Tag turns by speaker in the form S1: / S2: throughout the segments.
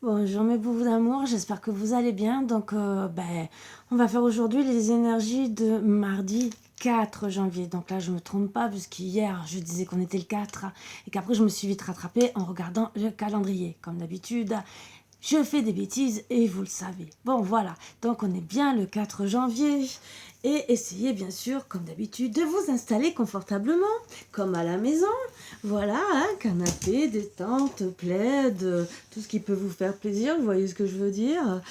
S1: Bonjour mes bouts d'amour, j'espère que vous allez bien. Donc, on va faire aujourd'hui les énergies de mardi 4 janvier. Donc là, je me trompe pas, puisqu'hier, je disais qu'on était le 4 et qu'après, je me suis vite rattrapée en regardant le calendrier. Comme d'habitude, je fais des bêtises et vous le savez. Bon, voilà. Donc, on est bien le 4 janvier. Et essayez, bien sûr, comme d'habitude, de vous installer confortablement, comme à la maison. Voilà, hein, canapé, détente, plaid, tout ce qui peut vous faire plaisir, vous voyez ce que je veux dire.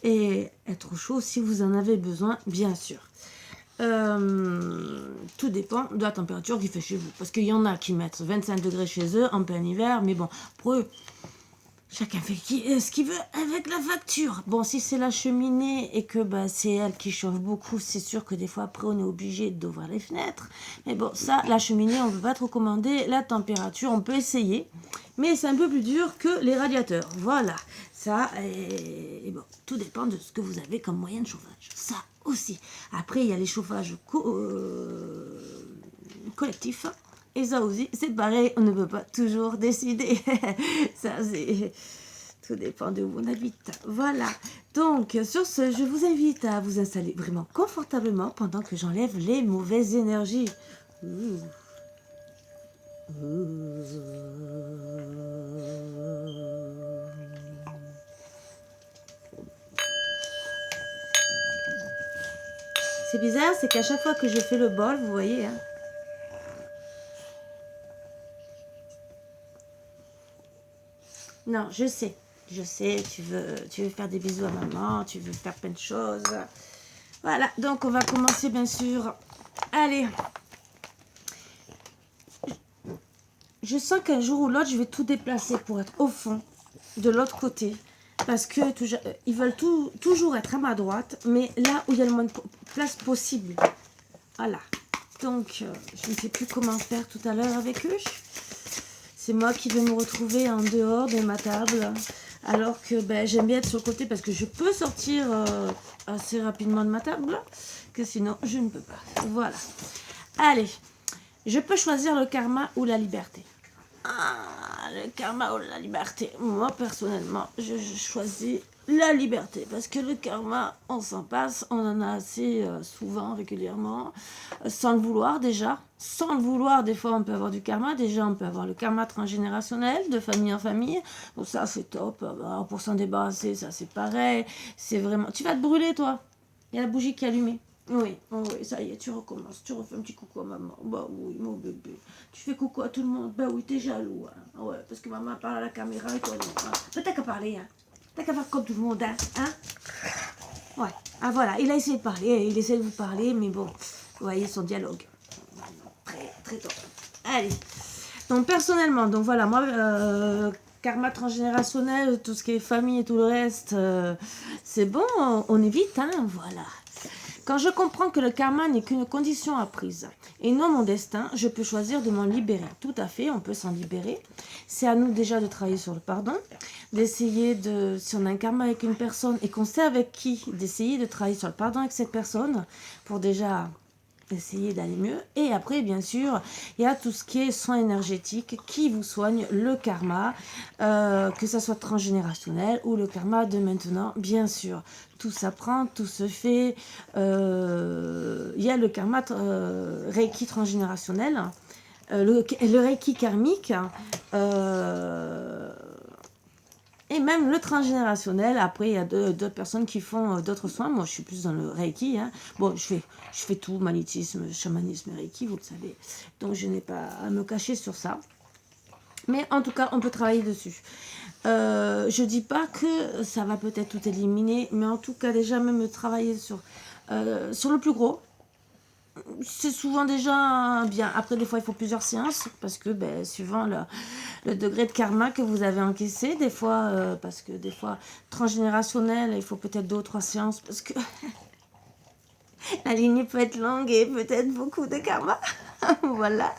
S1: Et être au chaud si vous en avez besoin, bien sûr. Tout dépend de la température qu'il fait chez vous. Parce qu'il y en a qui mettent 25 degrés chez eux en plein hiver, mais bon, pour eux, chacun fait ce qu'il veut avec la facture. Bon, si c'est la cheminée et que c'est elle qui chauffe beaucoup, c'est sûr que des fois, après, on est obligé d'ouvrir les fenêtres. Mais bon, ça, la cheminée, on ne peut pas trop commander. La température, on peut essayer. Mais c'est un peu plus dur que les radiateurs. Voilà. Ça, et bon, tout dépend de ce que vous avez comme moyen de chauffage. Ça aussi. Après, il y a les chauffages collectifs. Et ça aussi, c'est pareil, on ne peut pas toujours décider. Ça, c'est... Tout dépend de où on habite. Voilà. Donc, sur ce, je vous invite à vous installer vraiment confortablement pendant que j'enlève les mauvaises énergies. C'est bizarre, c'est qu'à chaque fois que je fais le bol, vous voyez, hein, non, je sais, tu veux faire des bisous à maman, tu veux faire plein de choses. Voilà, donc on va commencer bien sûr. Allez, je sens qu'un jour ou l'autre, je vais tout déplacer pour être au fond, de l'autre côté. Parce que ils veulent toujours être à ma droite, mais là où il y a le moins de place possible. Voilà. Donc, je ne sais plus comment faire tout à l'heure avec eux. C'est moi qui vais me retrouver en dehors de ma table. Alors que j'aime bien être sur le côté parce que je peux sortir assez rapidement de ma table. Que sinon, je ne peux pas. Voilà. Allez. Je peux choisir le karma ou la liberté. Ah, le karma ou la liberté. Moi, personnellement, je choisis la liberté. Parce que le karma, on s'en passe. On en a assez souvent, régulièrement. Sans le vouloir, déjà. Sans le vouloir, des fois, on peut avoir du karma. Déjà, on peut avoir le karma transgénérationnel, de famille en famille. Bon, ça, c'est top. Alors, pour s'en débarrasser, ça, c'est pareil. C'est vraiment... Tu vas te brûler, toi. Il y a la bougie qui est allumée. Oui, oh oui, ça y est, tu recommences. Tu refais un petit coucou à maman. Bah oui, mon bébé. Tu fais coucou à tout le monde. Bah oui, t'es jaloux. Hein. Ouais, parce que maman parle à la caméra et toi non. Hein. Mais t'as qu'à parler. Hein. T'as qu'à faire comme tout le monde. Hein. Ouais. Ah voilà, il a essayé de parler. Il essaie de vous parler, mais bon, vous voyez son dialogue. Très, très top. Allez. Donc, personnellement, donc voilà, moi, karma transgénérationnel, tout ce qui est famille et tout le reste, c'est bon, on évite, hein, voilà. Quand je comprends que le karma n'est qu'une condition apprise et non mon destin, je peux choisir de m'en libérer. Tout à fait, on peut s'en libérer. C'est à nous déjà de travailler sur le pardon, d'essayer de, si on a un karma avec une personne et qu'on sait avec qui, d'essayer de travailler sur le pardon avec cette personne pour déjà essayer d'aller mieux. Et après, bien sûr, il y a tout ce qui est soins énergétiques qui vous soigne le karma, que ça soit transgénérationnel ou le karma de maintenant, bien sûr. Tout s'apprend, tout se fait. Il y a le karma Reiki transgénérationnel, le Reiki karmique, et même le transgénérationnel. Après, il y a d'autres personnes qui font d'autres soins. Moi, je suis plus dans le Reiki. Hein. Bon, je fais tout, magnétisme, chamanisme et Reiki, vous le savez. Donc, je n'ai pas à me cacher sur ça. Mais en tout cas, on peut travailler dessus. Je dis pas que ça va peut-être tout éliminer, mais en tout cas, déjà, même travailler sur le plus gros. C'est souvent déjà bien. Après, des fois, il faut plusieurs séances parce que, suivant le degré de karma que vous avez encaissé, des fois, parce que des fois, transgénérationnel, il faut peut-être 2 ou 3 séances parce que la lignée peut être longue et peut-être beaucoup de karma. Voilà.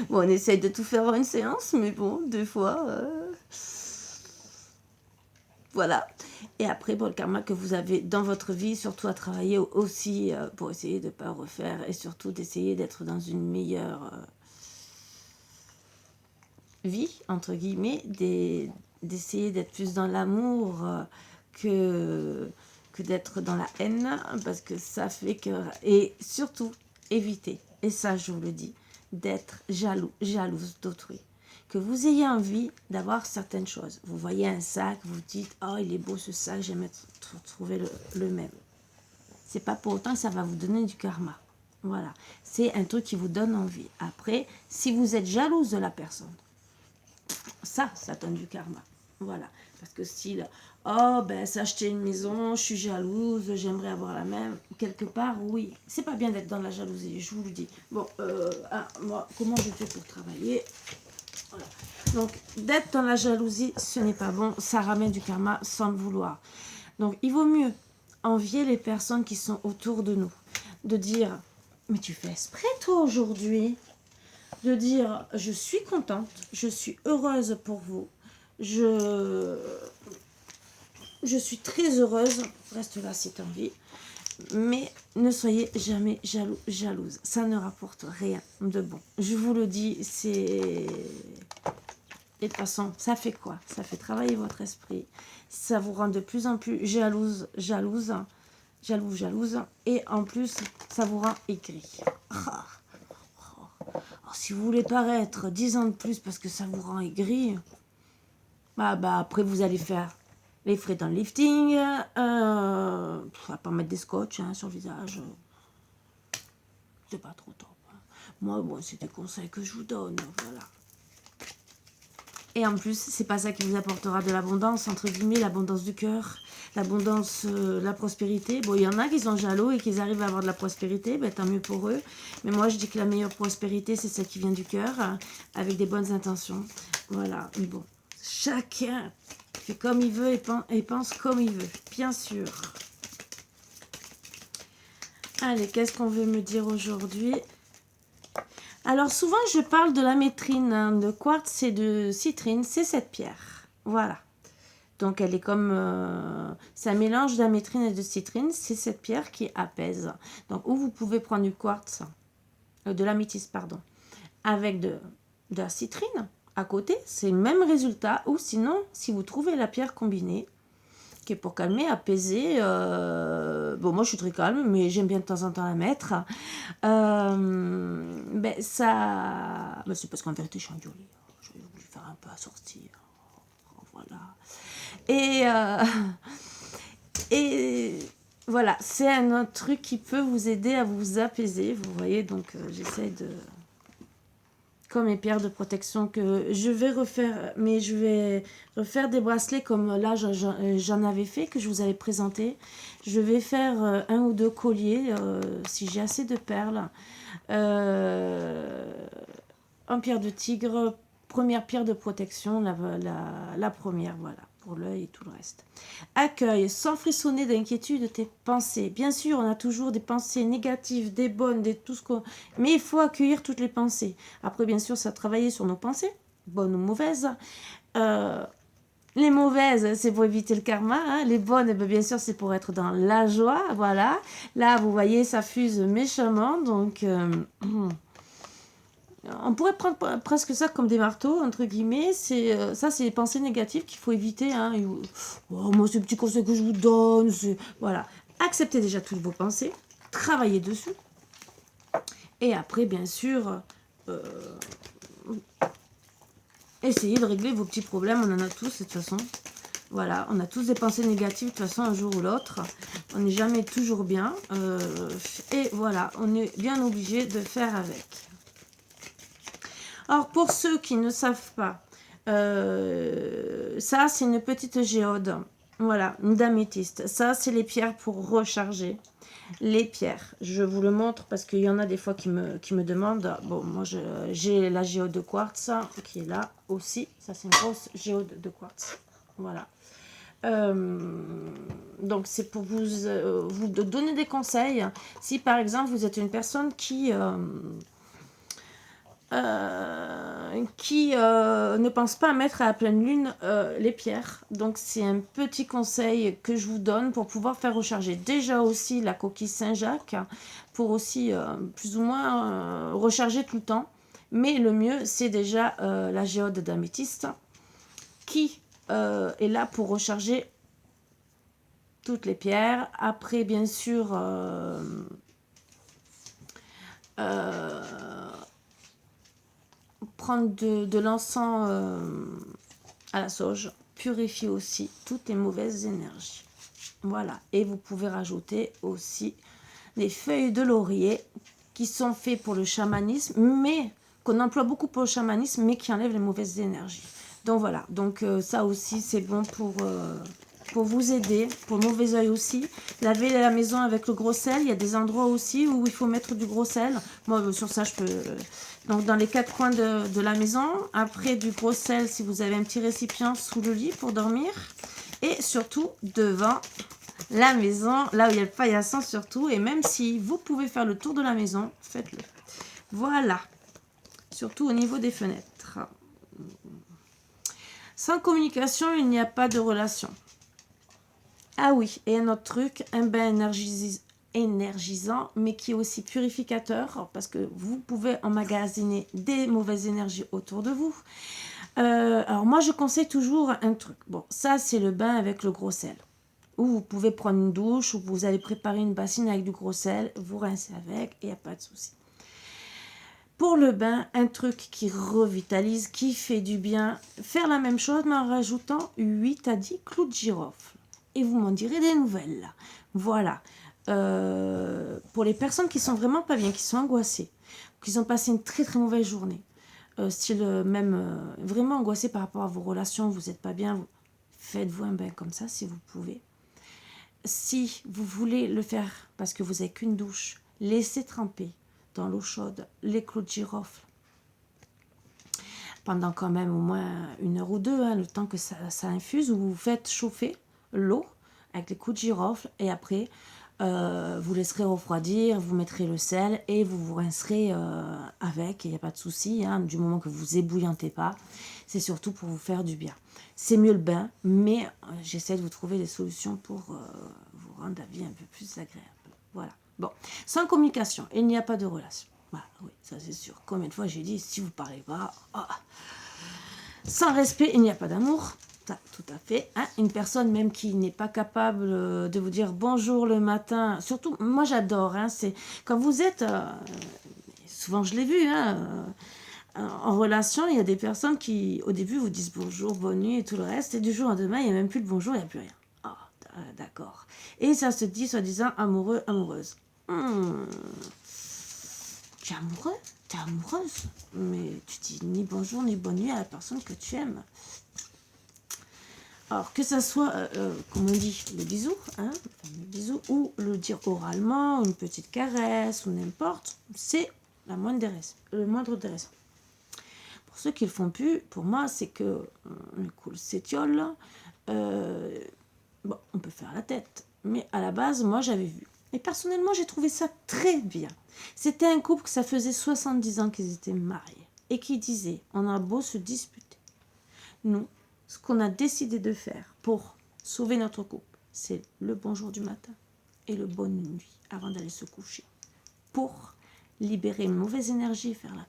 S1: Bon, on essaye de tout faire en une séance, mais bon, des fois, voilà. Et après, le karma que vous avez dans votre vie, surtout à travailler aussi pour essayer de ne pas refaire et surtout d'essayer d'être dans une meilleure vie, entre guillemets, d'essayer d'être plus dans l'amour que d'être dans la haine, parce que ça fait que... Et surtout, évitez, et ça je vous le dis, d'être jalouse d'autrui. Que vous ayez envie d'avoir certaines choses. Vous voyez un sac, vous dites, oh il est beau ce sac, j'aimerais trouver le même. C'est pas pour autant que ça va vous donner du karma. Voilà, c'est un truc qui vous donne envie. Après, si vous êtes jalouse de la personne, ça donne du karma. Voilà, parce que si, oh ben s'acheter une maison, je suis jalouse, j'aimerais avoir la même, quelque part, oui. C'est pas bien d'être dans la jalousie, je vous le dis. Bon, moi, comment je fais pour travailler? Voilà. Donc, d'être dans la jalousie, ce n'est pas bon, ça ramène du karma sans le vouloir. Donc, il vaut mieux envier les personnes qui sont autour de nous, de dire... Mais tu fais exprès, toi, aujourd'hui, de dire, je suis contente, je suis heureuse pour vous, je suis très heureuse, reste là si tu as envie, mais ne soyez jamais jalouse, ça ne rapporte rien de bon. Je vous le dis, c'est... Et de toute façon, ça fait quoi? Ça fait travailler votre esprit, ça vous rend de plus en plus jalouse, et en plus ça vous rend aigri. Si vous voulez paraître 10 ans de plus parce que ça vous rend aigri, bah après vous allez faire les frais dans le lifting, on va pas mettre des scotch sur le visage, c'est pas trop top. Moi bon, c'est des conseils que je vous donne, voilà. Et en plus, c'est pas ça qui vous apportera de l'abondance, entre guillemets, l'abondance du cœur, l'abondance, la prospérité. Bon, il y en a qui sont jaloux et qui arrivent à avoir de la prospérité, ben, tant mieux pour eux. Mais moi, je dis que la meilleure prospérité, c'est celle qui vient du cœur, avec des bonnes intentions. Voilà, mais bon, chacun fait comme il veut et pense comme il veut, bien sûr. Allez, qu'est-ce qu'on veut me dire aujourd'hui ? Alors souvent je parle de la métrine, de quartz et de citrine, c'est cette pierre. Voilà. Donc elle est comme... c'est un mélange d'amétrine et de citrine, c'est cette pierre qui apaise. Donc ou vous pouvez prendre du quartz, de l'améthyste pardon, avec de la citrine à côté, c'est le même résultat. Ou sinon, si vous trouvez la pierre combinée, qui est pour calmer, apaiser. Bon, moi je suis très calme, mais j'aime bien de temps en temps la mettre. Ben ça, ben, c'est parce qu'en vérité je suis jolie. Je vais voulu faire un peu assortir. Voilà. Et voilà, c'est un autre truc qui peut vous aider à vous apaiser. Vous voyez, donc j'essaie de... Comme mes pierres de protection que je vais refaire, mais je vais refaire des bracelets comme là j'en avais fait, que je vous avais présenté. Je vais faire un ou deux colliers si j'ai assez de perles en pierre de tigre, première pierre de protection, la première, voilà, pour l'œil et tout le reste. Accueille sans frissonner d'inquiétude tes pensées. Bien sûr, on a toujours des pensées négatives, des bonnes, tout ce qu'on... Mais il faut accueillir toutes les pensées. Après, bien sûr, ça travailler sur nos pensées, bonnes ou mauvaises. Les mauvaises, c'est pour éviter le karma. Hein. Les bonnes, eh bien sûr, c'est pour être dans la joie. Voilà. Là, vous voyez, ça fuse méchamment. Donc... on pourrait prendre presque ça comme des marteaux, entre guillemets. Ça, c'est les pensées négatives qu'il faut éviter. Hein. Oh, moi, c'est un petit conseil que je vous donne. Voilà. Acceptez déjà toutes vos pensées. Travaillez dessus. Et après, bien sûr, essayez de régler vos petits problèmes. On en a tous, de toute façon. Voilà, on a tous des pensées négatives, de toute façon, un jour ou l'autre. On n'est jamais toujours bien. Et voilà, on est bien obligé de faire avec. Alors, pour ceux qui ne savent pas, ça, c'est une petite géode. Voilà, une d'améthyste. Ça, c'est les pierres pour recharger. Les pierres, je vous le montre parce qu'il y en a des fois qui me demandent. Bon, moi, j'ai la géode de quartz qui est là aussi. Ça, c'est une grosse géode de quartz. Voilà. Donc, c'est pour vous donner des conseils. Si, par exemple, vous êtes une personne qui ne pense pas à mettre à la pleine lune les pierres. Donc c'est un petit conseil que je vous donne pour pouvoir faire recharger déjà aussi la coquille Saint-Jacques, pour aussi plus ou moins recharger tout le temps. Mais le mieux, c'est déjà la géode d'améthyste qui est là pour recharger toutes les pierres. Après, bien sûr, prendre de l'encens à la sauge purifie aussi toutes les mauvaises énergies. Voilà. Et vous pouvez rajouter aussi des feuilles de laurier qui sont faites pour le chamanisme, mais qu'on emploie beaucoup pour le chamanisme, mais qui enlèvent les mauvaises énergies. Donc voilà. Donc ça aussi, c'est bon pour vous aider, pour le mauvais oeil aussi. Laver la maison avec le gros sel. Il y a des endroits aussi où il faut mettre du gros sel. Moi, sur ça, je peux... Donc, dans les 4 coins de la maison. Après, du gros sel si vous avez un petit récipient sous le lit pour dormir. Et surtout, devant la maison, là où il y a le paillasson surtout. Et même si vous pouvez faire le tour de la maison, faites-le. Voilà. Surtout au niveau des fenêtres. Sans communication, il n'y a pas de relation. Ah oui, et un autre truc, un bain énergisant, mais qui est aussi purificateur, parce que vous pouvez emmagasiner des mauvaises énergies autour de vous. Alors moi, je conseille toujours un truc. Bon, ça, c'est le bain avec le gros sel. Ou vous pouvez prendre une douche, ou vous allez préparer une bassine avec du gros sel, vous rincez avec, et il n'y a pas de souci. Pour le bain, un truc qui revitalise, qui fait du bien, faire la même chose, mais en rajoutant 8 à 10 clous de girofle. Et vous m'en direz des nouvelles, là. Voilà. Pour les personnes qui sont vraiment pas bien, qui sont angoissées, qui ont passé une très très mauvaise journée, vraiment angoissées par rapport à vos relations, vous n'êtes pas bien, faites-vous un bain comme ça si vous pouvez. Si vous voulez le faire parce que vous n'avez qu'une douche, laissez tremper dans l'eau chaude les clous de girofle pendant quand même au moins 1 heure ou 2, hein, le temps que ça infuse, ou vous faites chauffer l'eau avec les clous de girofle et après vous laisserez refroidir, vous mettrez le sel et vous rincerez avec, il n'y a pas de souci, hein, du moment que vous ébouillantez pas, c'est surtout pour vous faire du bien. C'est mieux le bain, mais j'essaie de vous trouver des solutions pour vous rendre la vie un peu plus agréable. Voilà. Bon, sans communication, il n'y a pas de relation. Voilà, oui, ça c'est sûr. Combien de fois j'ai dit, si vous ne parlez pas, sans respect, il n'y a pas d'amour. Ça, tout à fait. Hein. Une personne même qui n'est pas capable de vous dire bonjour le matin, surtout, moi j'adore, hein, c'est quand vous êtes, souvent je l'ai vu, hein, en relation, il y a des personnes qui, au début, vous disent bonjour, bonne nuit et tout le reste, et du jour au lendemain, il n'y a même plus de bonjour, il n'y a plus rien. Ah, d'accord. Et ça se dit, soi-disant, amoureux, amoureuse. Tu es amoureux? Tu es amoureuse? Mais tu dis ni bonjour ni bonne nuit à la personne que tu aimes. Alors, que ça soit, comme on dit, le bisou, hein, le bisou, ou le dire oralement, une petite caresse, ou n'importe, c'est le moindre des respects. Pour ceux qui ne le font plus, pour moi, c'est que le cool s'étiole. Bon, on peut faire la tête, mais à la base, moi, j'avais vu. Et personnellement, j'ai trouvé ça très bien. C'était un couple que ça faisait 70 ans qu'ils étaient mariés et qui disait, on a beau se disputer. Nous, ce qu'on a décidé de faire pour sauver notre couple, c'est le bonjour du matin et le bonne nuit avant d'aller se coucher. Pour libérer une mauvaise énergie et faire la paix.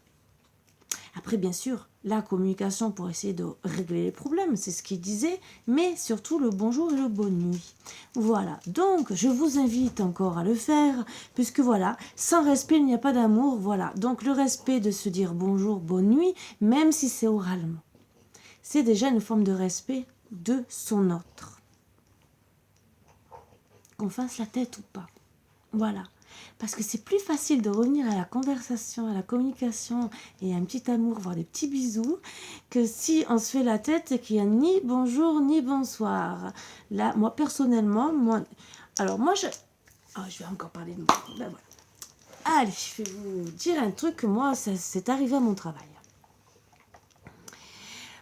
S1: Après, bien sûr, la communication pour essayer de régler les problèmes, c'est ce qu'il disait, mais surtout le bonjour et le bonne nuit. Voilà, donc je vous invite encore à le faire, puisque voilà, sans respect, il n'y a pas d'amour, voilà. Donc le respect de se dire bonjour, bonne nuit, même si c'est oralement, c'est déjà une forme de respect de son autre. Qu'on fasse la tête ou pas, voilà. Parce que c'est plus facile de revenir à la conversation, à la communication et à un petit amour, voire des petits bisous, que si on se fait la tête et qu'il n'y a ni bonjour ni bonsoir. Là, moi personnellement, je vais encore parler de moi. Ben voilà. Allez, je vais vous dire un truc que moi, c'est arrivé à mon travail.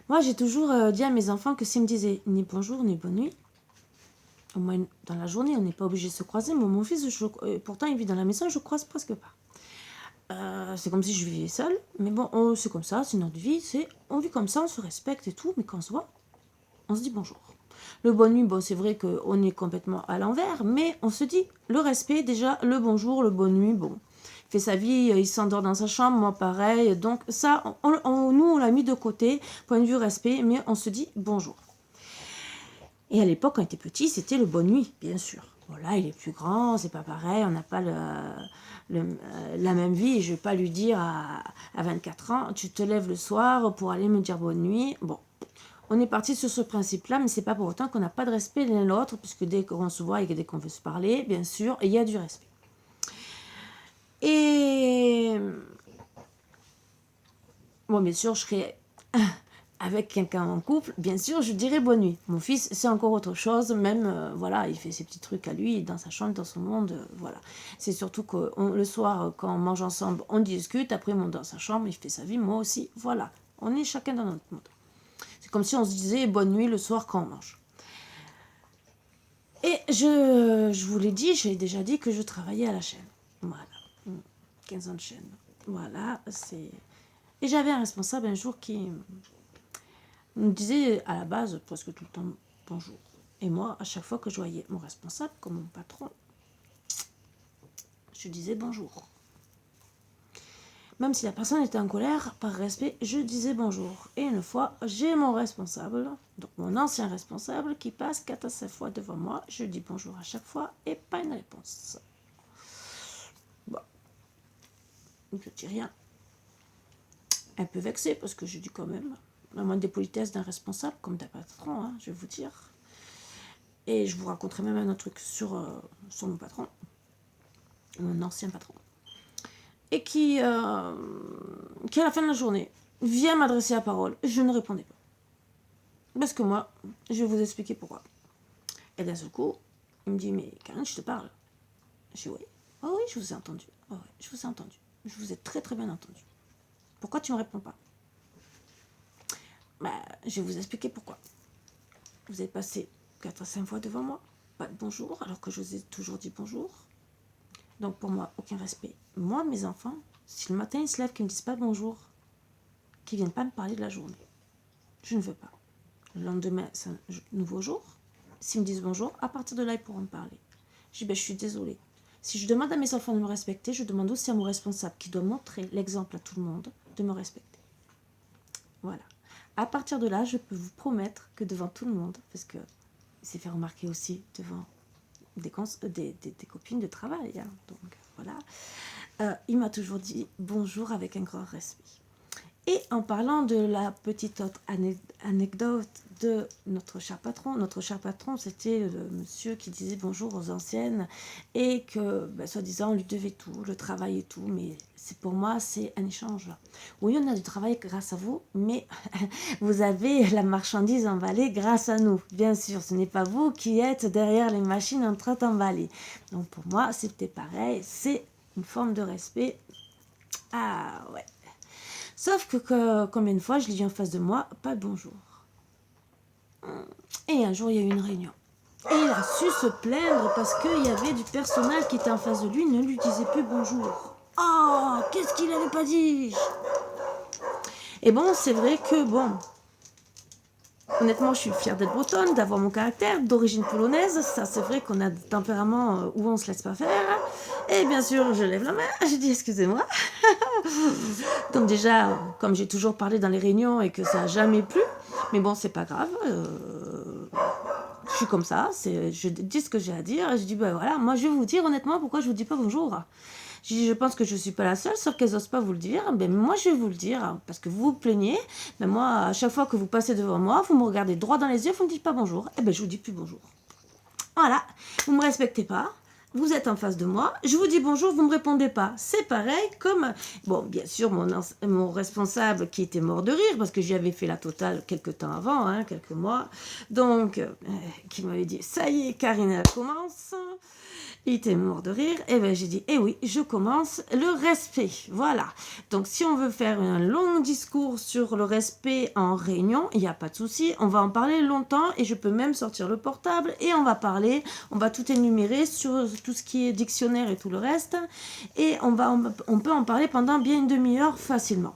S1: Moi, j'ai toujours dit à mes enfants que s'ils me disaient ni bonjour ni bonne nuit, au moins dans la journée, on n'est pas obligé de se croiser. Moi, mon fils, pourtant, il vit dans la maison, je ne croise presque pas. C'est comme si je vivais seule. Mais bon, c'est comme ça, c'est notre vie. On vit comme ça, on se respecte et tout. Mais quand on se voit, on se dit bonjour. Le bonne nuit, bon, c'est vrai qu'on est complètement à l'envers. Mais on se dit le respect, déjà, le bonjour, le bonne nuit, bon. Il fait sa vie, il s'endort dans sa chambre, moi pareil. Donc ça, nous, on l'a mis de côté, point de vue respect. Mais on se dit bonjour. Et à l'époque, quand il était petit, c'était le bonne nuit, bien sûr. Bon, là, il est plus grand, c'est pas pareil, on n'a pas la même vie. Je vais pas lui dire à 24 ans, tu te lèves le soir pour aller me dire bonne nuit. Bon, on est parti sur ce principe-là, mais c'est pas pour autant qu'on n'a pas de respect l'un l'autre, puisque dès qu'on se voit et dès qu'on veut se parler, bien sûr, il y a du respect. Et bon, bien sûr, je serais avec quelqu'un en couple, bien sûr, je dirais bonne nuit. Mon fils, c'est encore autre chose, même, voilà, il fait ses petits trucs à lui, dans sa chambre, dans son monde, voilà. C'est surtout que le soir, quand on mange ensemble, on discute, après il monte dans sa chambre, il fait sa vie, moi aussi, voilà. On est chacun dans notre monde. C'est comme si on se disait bonne nuit le soir quand on mange. Et je vous l'ai dit, j'ai déjà dit que je travaillais à la chaîne. Voilà. 15 ans de chaîne. Voilà, c'est... Et j'avais un responsable un jour qui me disait à la base presque tout le temps bonjour. Et moi, à chaque fois que je voyais mon responsable, comme mon patron, je disais bonjour. Même si la personne était en colère, par respect, je disais bonjour. Et une fois, j'ai mon responsable, donc mon ancien responsable, qui passe 4 à 5 fois devant moi. Je dis bonjour à chaque fois et pas une réponse. Bon, je dis rien. Un peu vexé parce que je dis quand même la moindre des politesses d'un responsable, comme d'un patron, hein, je vais vous dire. Et je vous raconterai même un autre truc sur mon patron, mon ancien patron. Et qui, à la fin de la journée, vient m'adresser la parole. Je ne répondais pas. Parce que moi, je vais vous expliquer pourquoi. Et d'un seul coup, il me dit, mais Karine, je te parle. Je dis, oui. Oh oui, je vous ai entendu. Oh oui, je vous ai entendu. Je vous ai très très bien entendu. Pourquoi tu ne me réponds pas? Bah, je vais vous expliquer pourquoi. Vous avez passé 4 à 5 fois devant moi. Pas de bonjour, alors que je vous ai toujours dit bonjour. Donc pour moi, aucun respect. Moi, mes enfants, si le matin ils se lèvent, qu'ils ne me disent pas bonjour, qu'ils ne viennent pas me parler de la journée, je ne veux pas. Le lendemain, c'est un nouveau jour. S'ils me disent bonjour, à partir de là, ils pourront me parler. Je dis, ben, je suis désolée. Si je demande à mes enfants de me respecter, je demande aussi à mon responsable, qui doit montrer l'exemple à tout le monde, de me respecter. Voilà. À partir de là, je peux vous promettre que devant tout le monde, parce que il s'est fait remarquer aussi devant des copines de travail, hein, donc voilà, il m'a toujours dit bonjour avec un grand respect. Et en parlant de la petite autre anecdote de notre cher patron, c'était le monsieur qui disait bonjour aux anciennes et que, ben, soi-disant, on lui devait tout, le travail et tout, mais pour moi, c'est un échange. Oui, on a du travail grâce à vous, mais vous avez la marchandise emballée grâce à nous. Bien sûr, ce n'est pas vous qui êtes derrière les machines en train d'emballer. Donc pour moi, c'était pareil, c'est une forme de respect. Ah ouais. Sauf que combien de fois je l'ai dit en face de moi, pas de bonjour. Et un jour, il y a eu une réunion. Et il a su se plaindre parce qu'il y avait du personnel qui était en face de lui, ne lui disait plus bonjour. Oh, qu'est-ce qu'il n'avait pas dit? Et bon, c'est vrai que, bon, honnêtement, je suis fière d'être bretonne, d'avoir mon caractère, d'origine polonaise. Ça, c'est vrai qu'on a des tempéraments où on se laisse pas faire. Et bien sûr, je lève la main, je dis excusez-moi. Donc déjà, comme j'ai toujours parlé dans les réunions et que ça n'a jamais plu, mais bon, c'est pas grave. Je suis comme ça, je dis ce que j'ai à dire. Et je dis, ben voilà, moi je vais vous dire honnêtement pourquoi je vous dis pas bonjour. Je pense que je suis pas la seule, sauf qu'elles n'osent pas vous le dire. Ben moi je vais vous le dire, parce que vous vous plaignez. Mais moi, à chaque fois que vous passez devant moi, vous me regardez droit dans les yeux, vous me dites pas bonjour. Et ben je vous dis plus bonjour. Voilà, vous me respectez pas. Vous êtes en face de moi, je vous dis bonjour, vous ne me répondez pas. C'est pareil comme... Bon, bien sûr, mon responsable qui était mort de rire, parce que j'y avais fait la totale quelques temps avant, hein, quelques mois, donc, qui m'avait dit, ça y est, Karine, elle commence. Il était mort de rire, et bien j'ai dit, eh oui, je commence le respect, voilà. Donc si on veut faire un long discours sur le respect en réunion, il n'y a pas de souci, on va en parler longtemps, et je peux même sortir le portable, et on va tout énumérer sur tout ce qui est dictionnaire et tout le reste, et on peut en parler pendant bien une demi-heure facilement.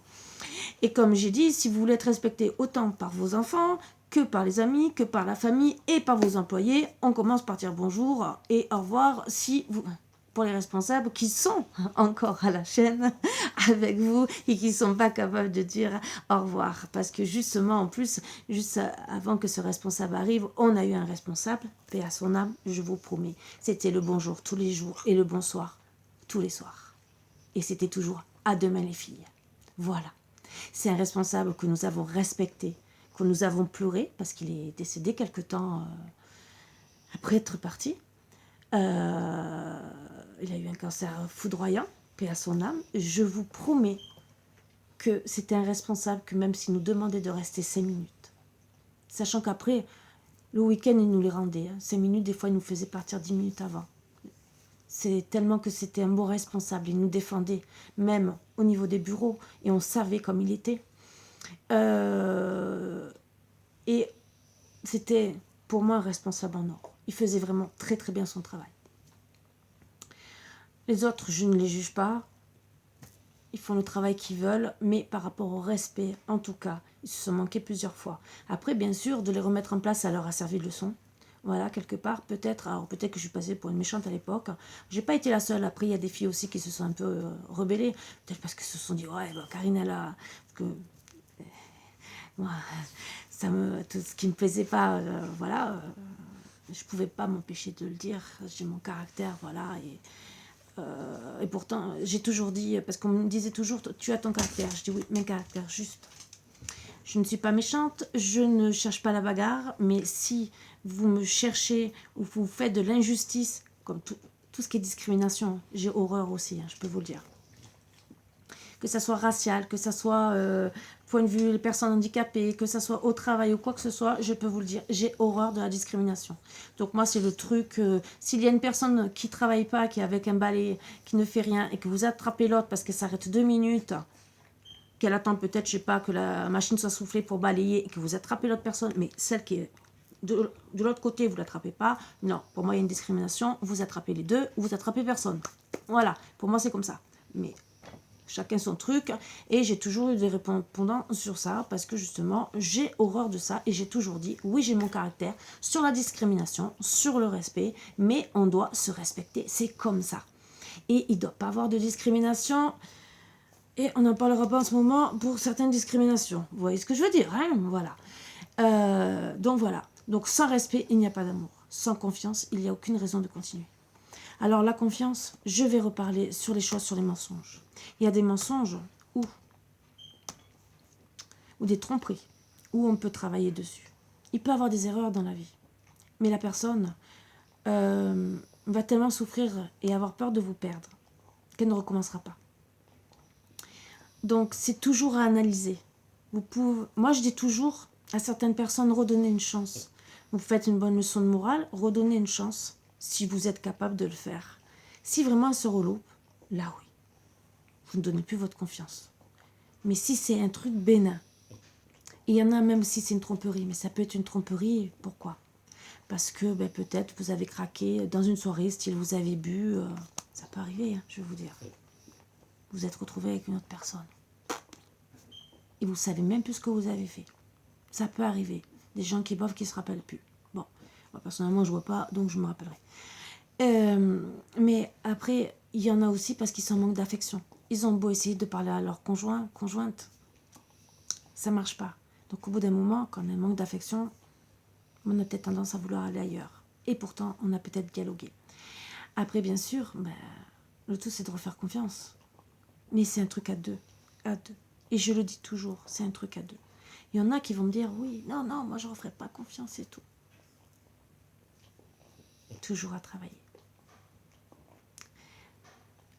S1: Et comme j'ai dit, si vous voulez être respecté autant par vos enfants, que par les amis, que par la famille et par vos employés, on commence par dire bonjour et au revoir pour les responsables qui sont encore à la chaîne avec vous et qui ne sont pas capables de dire au revoir. Parce que justement, en plus, juste avant que ce responsable arrive, on a eu un responsable, paix à son âme, je vous promets. C'était le bonjour tous les jours et le bonsoir tous les soirs. Et c'était toujours à demain les filles. Voilà. C'est un responsable que nous avons respecté, que nous avons pleuré parce qu'il est décédé quelque temps après être parti. Il a eu un cancer foudroyant, paix à son âme. Je vous promets que c'était un responsable que même s'il nous demandait de rester 5 minutes, sachant qu'après, le week-end, il nous les rendait. 5 minutes, des fois, il nous faisait partir 10 minutes avant. C'est tellement que c'était un bon responsable. Il nous défendait, même au niveau des bureaux, et on savait comme il était. Et c'était pour moi un responsable en or. Il faisait vraiment très très bien son travail. Les autres, je ne les juge pas. Ils font le travail qu'ils veulent, mais par rapport au respect, en tout cas, ils se sont manqués plusieurs fois. Après, bien sûr, de les remettre en place, ça leur a servi de leçon. Voilà, quelque part, peut-être, alors peut-être que je suis passée pour une méchante à l'époque. J'ai pas été la seule. Après, il y a des filles aussi qui se sont un peu rebellées. Peut-être parce qu'elles se sont dit, ouais, bah, Karine, elle a... Parce que, moi, tout ce qui me plaisait pas, voilà, je pouvais pas m'empêcher de le dire. J'ai mon caractère, voilà, et pourtant, j'ai toujours dit, parce qu'on me disait toujours, tu as ton caractère. Je dis oui, mon caractère, juste. Je ne suis pas méchante, je ne cherche pas la bagarre, mais si vous me cherchez ou vous faites de l'injustice, comme tout ce qui est discrimination, j'ai horreur aussi, hein, je peux vous le dire. Que ça soit racial, que ça soit point de vue les personnes handicapées, que ça soit au travail ou quoi que ce soit, je peux vous le dire, j'ai horreur de la discrimination. Donc moi, c'est le truc, s'il y a une personne qui travaille pas, qui est avec un balai, qui ne fait rien, et que vous attrapez l'autre parce qu'elle s'arrête 2 minutes, qu'elle attend peut-être, je sais pas, que la machine soit soufflée pour balayer, et que vous attrapez l'autre personne, mais celle qui est de l'autre côté, vous ne l'attrapez pas, non, pour moi, il y a une discrimination, vous attrapez les deux, ou vous attrapez personne. Voilà, pour moi, c'est comme ça. Mais chacun son truc, et j'ai toujours eu des répondants sur ça, parce que justement, j'ai horreur de ça, et j'ai toujours dit, oui, j'ai mon caractère sur la discrimination, sur le respect, mais on doit se respecter, c'est comme ça. Et il ne doit pas avoir de discrimination, et on n'en parlera pas en ce moment pour certaines discriminations. Vous voyez ce que je veux dire, hein? Voilà. Donc voilà. Donc sans respect, il n'y a pas d'amour. Sans confiance, il n'y a aucune raison de continuer. Alors la confiance, je vais reparler sur les choses, sur les mensonges. Il y a des mensonges ou des tromperies où on peut travailler dessus. Il peut y avoir des erreurs dans la vie, mais la personne va tellement souffrir et avoir peur de vous perdre qu'elle ne recommencera pas. Donc c'est toujours à analyser. Moi je dis toujours à certaines personnes, redonnez une chance. Vous faites une bonne leçon de morale, redonnez une chance si vous êtes capable de le faire. Si vraiment elle se reloupe, là oui, vous ne donnez plus votre confiance. Mais si c'est un truc bénin, il y en a même si c'est une tromperie, mais ça peut être une tromperie, pourquoi? Parce que peut-être vous avez craqué dans une soirée, style vous avez bu, ça peut arriver, hein, je vais vous dire. Vous êtes retrouvé avec une autre personne. Et vous savez même plus ce que vous avez fait. Ça peut arriver. Des gens qui boivent qui ne se rappellent plus. Bon, moi personnellement je ne vois pas, donc je me rappellerai. Mais après, il y en a aussi parce qu'ils sont en manque d'affection. Ils ont beau essayer de parler à leur conjointe, ça ne marche pas. Donc au bout d'un moment, quand on a un manque d'affection, on a peut-être tendance à vouloir aller ailleurs. Et pourtant, on a peut-être dialogué. Après, bien sûr, le tout c'est de refaire confiance. Mais c'est un truc à deux. À deux. Et je le dis toujours, c'est un truc à deux. Il y en a qui vont me dire, oui, non, moi je ne referai pas confiance et tout. Toujours à travailler.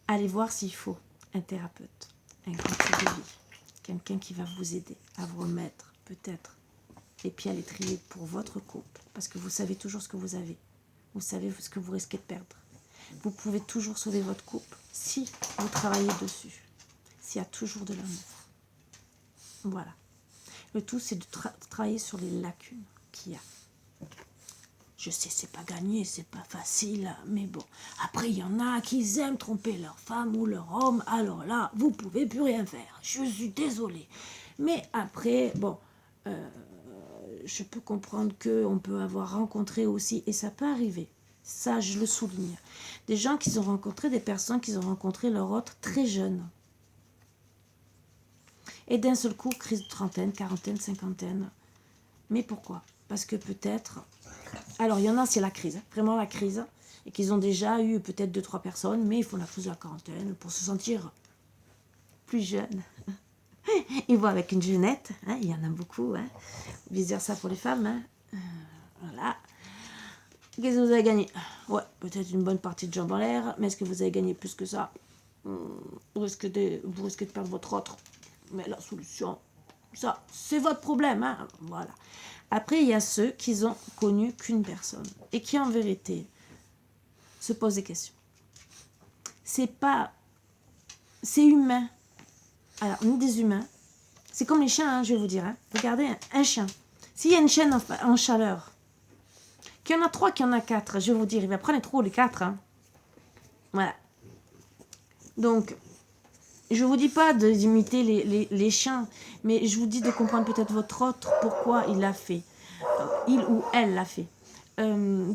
S1: Allez voir s'il faut un thérapeute, un coach de vie, quelqu'un qui va vous aider à vous remettre peut-être les pieds à l'étrier pour votre couple, parce que vous savez toujours ce que vous avez. Vous savez ce que vous risquez de perdre. Vous pouvez toujours sauver votre couple si vous travaillez dessus, s'il y a toujours de l'amour. Voilà. Le tout, c'est de travailler sur les lacunes qu'il y a. Je sais, c'est pas gagné, c'est pas facile, mais bon. Après, il y en a qui aiment tromper leur femme ou leur homme, alors là, vous pouvez plus rien faire. Je suis désolée. Mais après, bon, je peux comprendre qu'on peut avoir rencontré aussi, et ça peut arriver. Ça, je le souligne. Des gens qui ont rencontré, des personnes qui ont rencontré leur autre très jeunes. Et d'un seul coup, crise de trentaine, quarantaine, cinquantaine. Mais pourquoi? Parce que peut-être... Alors, il y en a, c'est la crise, vraiment la crise. Et qu'ils ont déjà eu peut-être 2-3 personnes, mais ils font la crise de la quarantaine pour se sentir plus jeunes. Ils vont avec une jeunette, hein, il y en a beaucoup. Hein. Viser ça pour les femmes. Hein. Voilà. Qu'est-ce que vous avez gagné? Ouais, peut-être une bonne partie de jambes en l'air, mais est-ce que vous avez gagné plus que ça? Vous risquez de perdre votre autre. Mais la solution, ça, c'est votre problème. Hein. Voilà. Après, il y a ceux qui n'ont connu qu'une personne et qui, en vérité, se posent des questions. C'est pas... C'est humain. Alors, on est des humains. C'est comme les chiens, hein, je vais vous dire. Hein. Regardez, un chien. S'il y a une chienne en chaleur, qu'il y en a 3, qu'il y en a 4, je vais vous dire, il va prendre les 3 ou les 4. Hein. Voilà. Donc, je ne vous dis pas d'imiter les chiens, mais je vous dis de comprendre peut-être votre autre, pourquoi il l'a fait. Il ou elle l'a fait.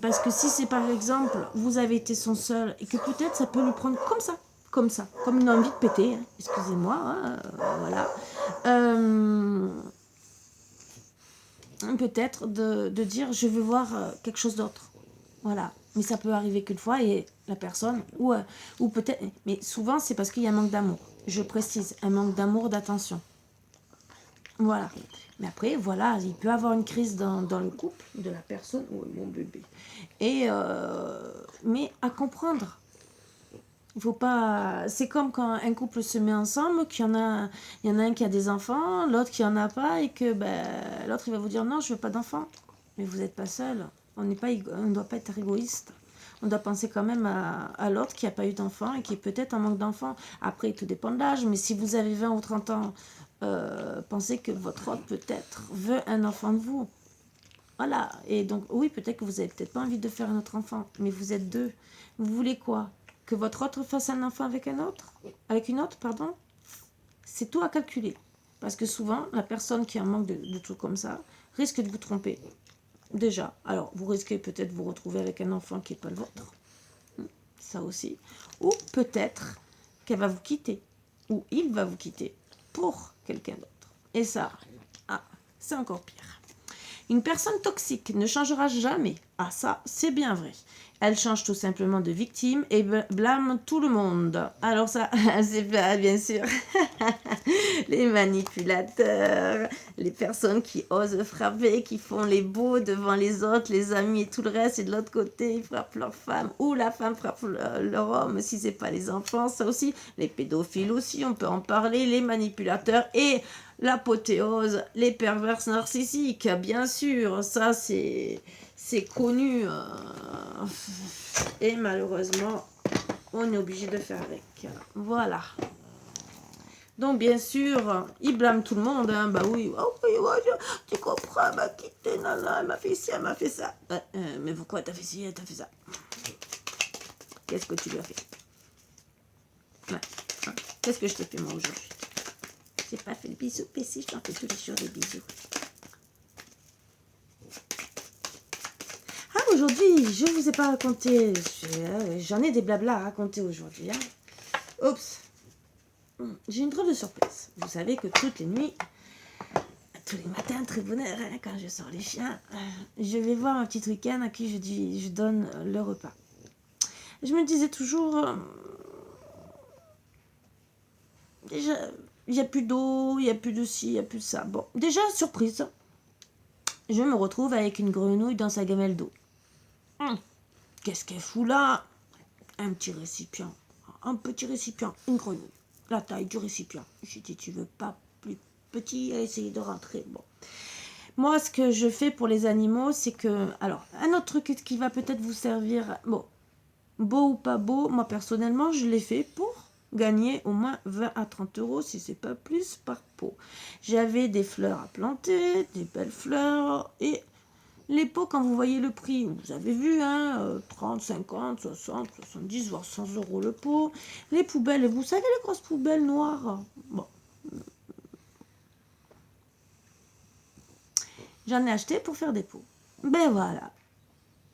S1: Parce que si c'est par exemple, vous avez été son seul, et que peut-être ça peut lui prendre comme ça, comme une envie de péter, hein, excusez-moi, hein, voilà. Peut-être de dire, je veux voir quelque chose d'autre. Voilà. Mais ça peut arriver qu'une fois et la personne, ou peut-être, mais souvent c'est parce qu'il y a un manque d'amour. Je précise, un manque d'amour, d'attention. Voilà. Mais après, voilà, il peut y avoir une crise dans le couple de la personne. Oh, mon bébé. Et, mais à comprendre. Il faut pas... C'est comme quand un couple se met ensemble, il y en a un qui a des enfants, l'autre qui en a pas, et que l'autre il va vous dire non, je veux pas d'enfants. Mais vous n'êtes pas seul. On ne doit pas être égoïste. On doit penser quand même à l'autre qui n'a pas eu d'enfant et qui est peut-être en manque d'enfant. Après, tout dépend de l'âge, mais si vous avez 20 ou 30 ans, pensez que votre autre peut-être veut un enfant de vous. Voilà. Et donc, oui, peut-être que vous n'avez peut-être pas envie de faire un autre enfant, mais vous êtes deux. Vous voulez quoi? Que votre autre fasse un enfant avec une autre, pardon. C'est tout à calculer. Parce que souvent, la personne qui a un manque de tout comme ça risque de vous tromper. Déjà. Alors, vous risquez peut-être de vous retrouver avec un enfant qui n'est pas le vôtre. Ça aussi. Ou peut-être qu'elle va vous quitter. Ou il va vous quitter pour quelqu'un d'autre. Et ça, c'est encore pire. Une personne toxique ne changera jamais. Ah ça, c'est bien vrai. Elle change tout simplement de victime et blâme tout le monde. Alors ça, c'est pas bien sûr. Les manipulateurs, les personnes qui osent frapper, qui font les beaux devant les autres, les amis et tout le reste. Et de l'autre côté, ils frappent leur femme ou la femme frappe leur homme si c'est pas les enfants. Ça aussi, les pédophiles aussi, on peut en parler. Les manipulateurs et... l'apothéose, les perverses narcissiques, bien sûr, ça c'est connu. Et malheureusement, on est obligé de faire avec. Voilà. Donc bien sûr, ils blâment tout le monde. Hein. Bah oui, tu comprends, elle m'a quitté, nana, elle m'a fait ci, elle m'a fait ça. Mais pourquoi t'as fait ci, t'as fait ça? Qu'est-ce que tu lui as fait? Ouais. Qu'est-ce que je t'ai fait moi aujourd'hui? J'ai pas fait le bisou, mais si je t'en fais tous les jours des bisous. Ah, aujourd'hui, je vous ai pas raconté. J'en ai des blablas à raconter aujourd'hui. Hein. Oups. J'ai une drôle de surprise. Vous savez que toutes les nuits, tous les matins, très bonheur, hein, quand je sors les chiens, je vais voir un petit week-end à qui je donne le repas. Je me disais toujours... déjà... il n'y a plus d'eau, il n'y a plus de ci, il n'y a plus de ça. Bon, déjà, surprise, je me retrouve avec une grenouille dans sa gamelle d'eau. Qu'est-ce qu'elle fout là? Un petit récipient, une grenouille, la taille du récipient. J'ai dit, tu veux pas plus petit à essayer de rentrer? Bon. Moi, ce que je fais pour les animaux, c'est que... Alors, un autre truc qui va peut-être vous servir... Bon, beau ou pas beau, moi, personnellement, je l'ai fait pour... gagner au moins 20 à 30 euros, si c'est pas plus, par pot. J'avais des fleurs à planter, des belles fleurs, et les pots, quand vous voyez le prix, vous avez vu, hein, 30, 50, 60, 70, voire 100 euros le pot. Les poubelles, vous savez les grosses poubelles noires? Bon. J'en ai acheté pour faire des pots. Ben voilà.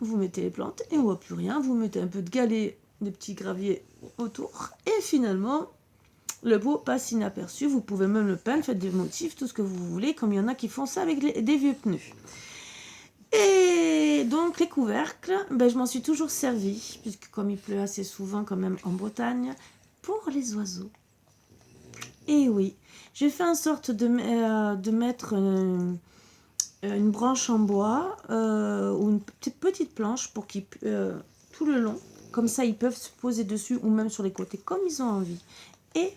S1: vous mettez les plantes et on voit plus rien. Vous mettez un peu de galets, de petits graviers autour et finalement, le pot passe inaperçu. Vous pouvez même le peindre, faites des motifs, tout ce que vous voulez, comme il y en a qui font ça avec des vieux pneus. Et donc les couvercles, je m'en suis toujours servi, puisque comme il pleut assez souvent quand même en Bretagne, pour les oiseaux. Et oui, j'ai fait en sorte de mettre une branche en bois ou une petite planche pour qu'ils tout le long, comme ça ils peuvent se poser dessus ou même sur les côtés comme ils ont envie. Et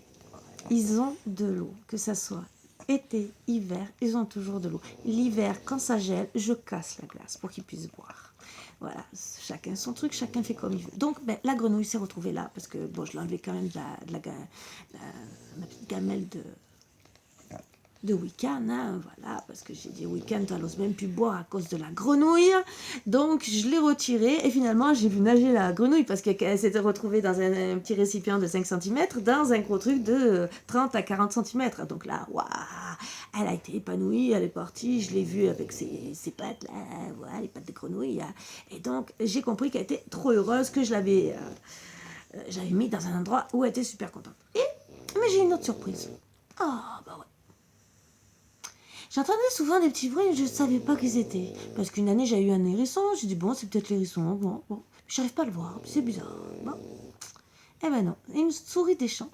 S1: ils ont de l'eau, que ça soit été, hiver, ils ont toujours de l'eau. L'hiver, quand ça gèle, je casse la glace pour qu'ils puissent boire. Voilà, chacun son truc, chacun fait comme il veut. Donc, la grenouille s'est retrouvée là, parce que, bon, je l'ai enlevée quand même ma petite gamelle de week-end, hein, voilà, parce que j'ai dit week-end, tu n'oses même plus boire à cause de la grenouille. Donc, je l'ai retirée et finalement, j'ai vu nager la grenouille parce qu'elle s'était retrouvée dans un petit récipient de 5 cm dans un gros truc de 30 à 40 cm. Donc là, waouh, elle a été épanouie, elle est partie, je l'ai vue avec ses pattes, là, voilà, les pattes de grenouille. Et donc, j'ai compris qu'elle était trop heureuse que je l'avais mis dans un endroit où elle était super contente. Mais j'ai une autre surprise. Oh, bah ouais. J'entendais souvent des petits bruits, je ne savais pas qu'ils étaient. Parce qu'une année, j'ai eu un hérisson, j'ai dit, bon, c'est peut-être l'hérisson, bon. J'arrive pas à le voir, c'est bizarre. Bon. Eh ben non, une souris des champs,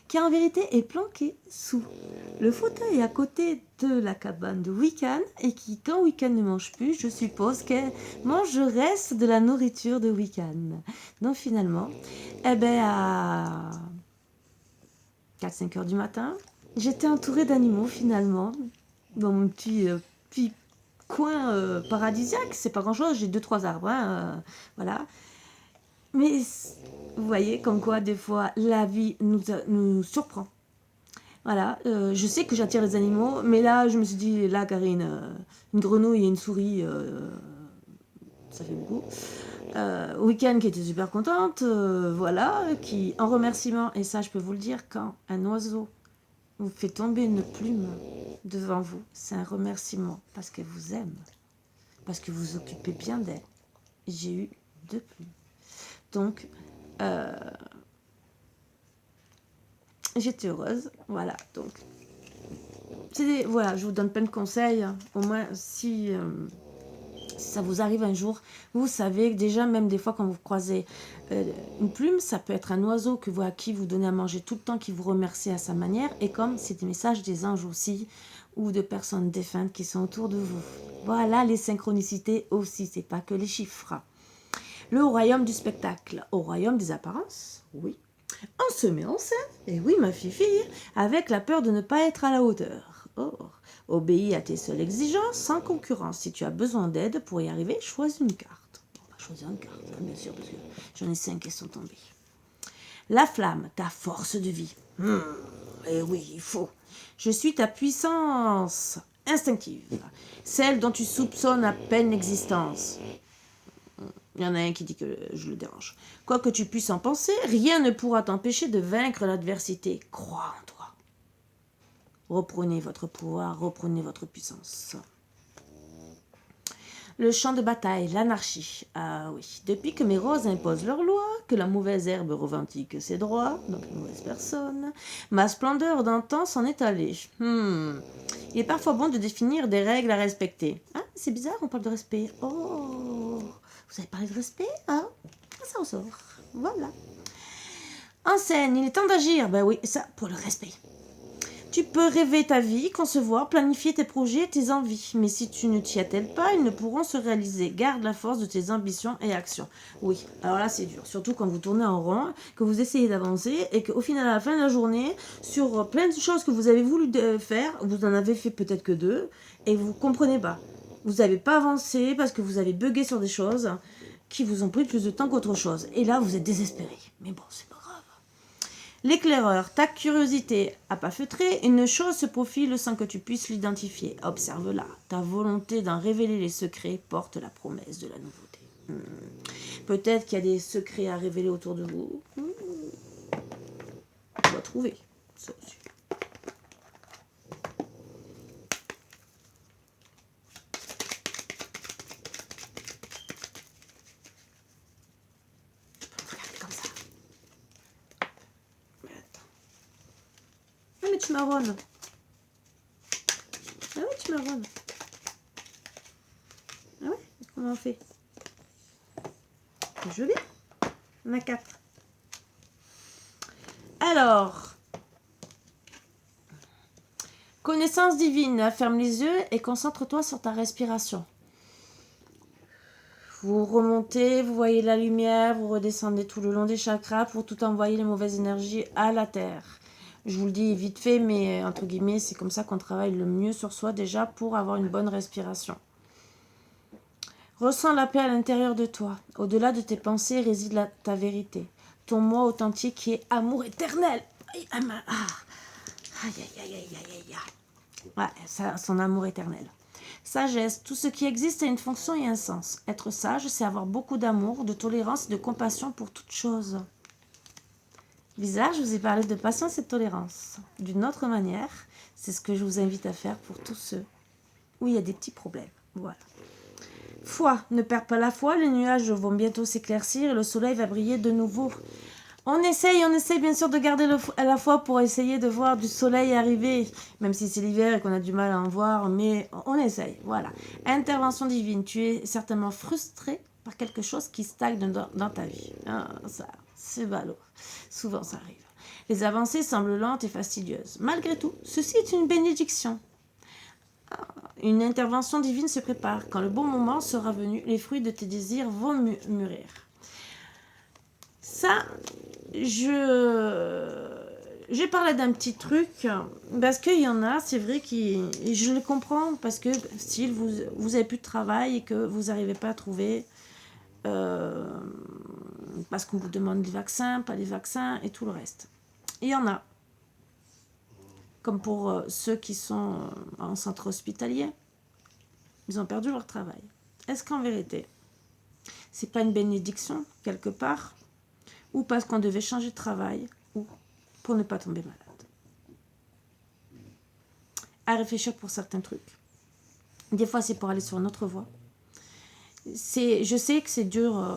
S1: qui en vérité est planquée sous le fauteuil à côté de la cabane de Wiccan, et qui, quand Wiccan ne mange plus, je suppose qu'elle mange le reste de la nourriture de Wiccan. Donc finalement, à 4-5 heures du matin, j'étais entourée d'animaux finalement, dans mon petit coin paradisiaque. C'est pas grand chose, j'ai 2-3 arbres, hein, voilà. Mais vous voyez comme quoi des fois la vie nous surprend. Voilà, je sais que j'attire les animaux, mais là je me suis dit, là Karine, une grenouille et une souris, ça fait beaucoup. Week-end qui était super contente, voilà, qui en remerciement, et ça je peux vous le dire, quand un oiseau vous fait tomber une plume devant vous, c'est un remerciement parce qu'elle vous aime, parce que vous occupez bien d'elle. J'ai eu 2 plumes. Donc, j'étais heureuse. Voilà, donc, voilà, je vous donne plein de conseils. Hein. Au moins, si ça vous arrive un jour, vous savez que déjà, même des fois, quand vous croisez une plume, ça peut être un oiseau à qui vous donnez à manger tout le temps, qui vous remercie à sa manière. Et comme c'est des messages des anges aussi, ou de personnes défuntes qui sont autour de vous. Voilà, les synchronicités aussi, c'est pas que les chiffres. Le royaume du spectacle, au royaume des apparences, oui. On se met en scène, et oui ma fille, avec la peur de ne pas être à la hauteur. Or, obéis à tes seules exigences, sans concurrence. Si tu as besoin d'aide pour y arriver, choisis une carte. On va choisir une carte, hein, bien sûr, parce que j'en ai 5 qui sont tombées. La flamme, ta force de vie. Eh oui, il faut. Je suis ta puissance instinctive, celle dont tu soupçonnes à peine l'existence. Il y en a un qui dit que je le dérange. Quoi que tu puisses en penser, rien ne pourra t'empêcher de vaincre l'adversité. Crois en toi. Reprenez votre pouvoir, reprenez votre puissance. Le champ de bataille, l'anarchie. Ah oui, depuis que mes roses imposent leurs lois, que la mauvaise herbe revendique ses droits, donc une mauvaise personne, ma splendeur d'antan s'en est allée. Il est parfois bon de définir des règles à respecter. Ah, c'est bizarre, on parle de respect. Oh, vous avez parlé de respect, hein? Ça ressort. Voilà. En scène, il est temps d'agir. Ben oui, ça, pour le respect. Tu peux rêver ta vie, concevoir, planifier tes projets, tes envies. Mais si tu ne t'y attelles pas, ils ne pourront se réaliser. Garde la force de tes ambitions et actions. Oui, alors là c'est dur. Surtout quand vous tournez en rond, que vous essayez d'avancer et qu'au final, à la fin de la journée, sur plein de choses que vous avez voulu faire, vous en avez fait peut-être que 2 et vous ne comprenez pas. Vous n'avez pas avancé parce que vous avez bugué sur des choses qui vous ont pris plus de temps qu'autre chose. Et là, vous êtes désespéré. Mais bon, c'est pas grave. L'éclaireur, ta curiosité a pas feutré, une chose se profile sans que tu puisses l'identifier. Observe-la. Ta volonté d'en révéler les secrets porte la promesse de la nouveauté. Peut-être qu'il y a des secrets à révéler autour de vous. On va trouver ça aussi. tu marronnes. Ah oui, tu marronnes. Ah oui, comment on fait? Je veux bien. On a 4. Alors, connaissance divine, ferme les yeux et concentre-toi sur ta respiration. Vous remontez, vous voyez la lumière, vous redescendez tout le long des chakras pour tout envoyer les mauvaises énergies à la terre. Je vous le dis vite fait, mais entre guillemets, c'est comme ça qu'on travaille le mieux sur soi déjà pour avoir une bonne respiration. Ressens la paix à l'intérieur de toi. Au-delà de tes pensées réside ta vérité. Ton moi authentique qui est amour éternel. Aïe, aïe, aïe, aïe, aïe, aïe. Ouais, ça, son amour éternel. Sagesse, tout ce qui existe a une fonction et un sens. Être sage, c'est avoir beaucoup d'amour, de tolérance et de compassion pour toute chose. Visage, je vous ai parlé de patience et de tolérance. D'une autre manière, c'est ce que je vous invite à faire pour tous ceux où il y a des petits problèmes. Voilà. Foi, ne perds pas la foi, les nuages vont bientôt s'éclaircir et le soleil va briller de nouveau. On essaye bien sûr de garder la foi pour essayer de voir du soleil arriver, même si c'est l'hiver et qu'on a du mal à en voir, mais on essaye, voilà. Intervention divine, tu es certainement frustré par quelque chose qui stagne dans ta vie. Ah, ça, c'est ballot. Souvent ça arrive. Les avancées semblent lentes et fastidieuses. Malgré tout, ceci est une bénédiction. Une intervention divine se prépare. Quand le bon moment sera venu, les fruits de tes désirs vont mûrir. Ça, j'ai parlé d'un petit truc, parce qu'il y en a, c'est vrai que je le comprends, parce que si vous avez plus de travail et que vous n'arrivez pas à trouver, parce qu'on vous demande les vaccins, pas les vaccins et tout le reste. Il y en a, comme pour ceux qui sont en centre hospitalier, ils ont perdu leur travail. Est-ce qu'en vérité, c'est pas une bénédiction quelque part, ou parce qu'on devait changer de travail, ou pour ne pas tomber malade? À réfléchir pour certains trucs. Des fois, c'est pour aller sur une autre voie. Je sais que c'est dur,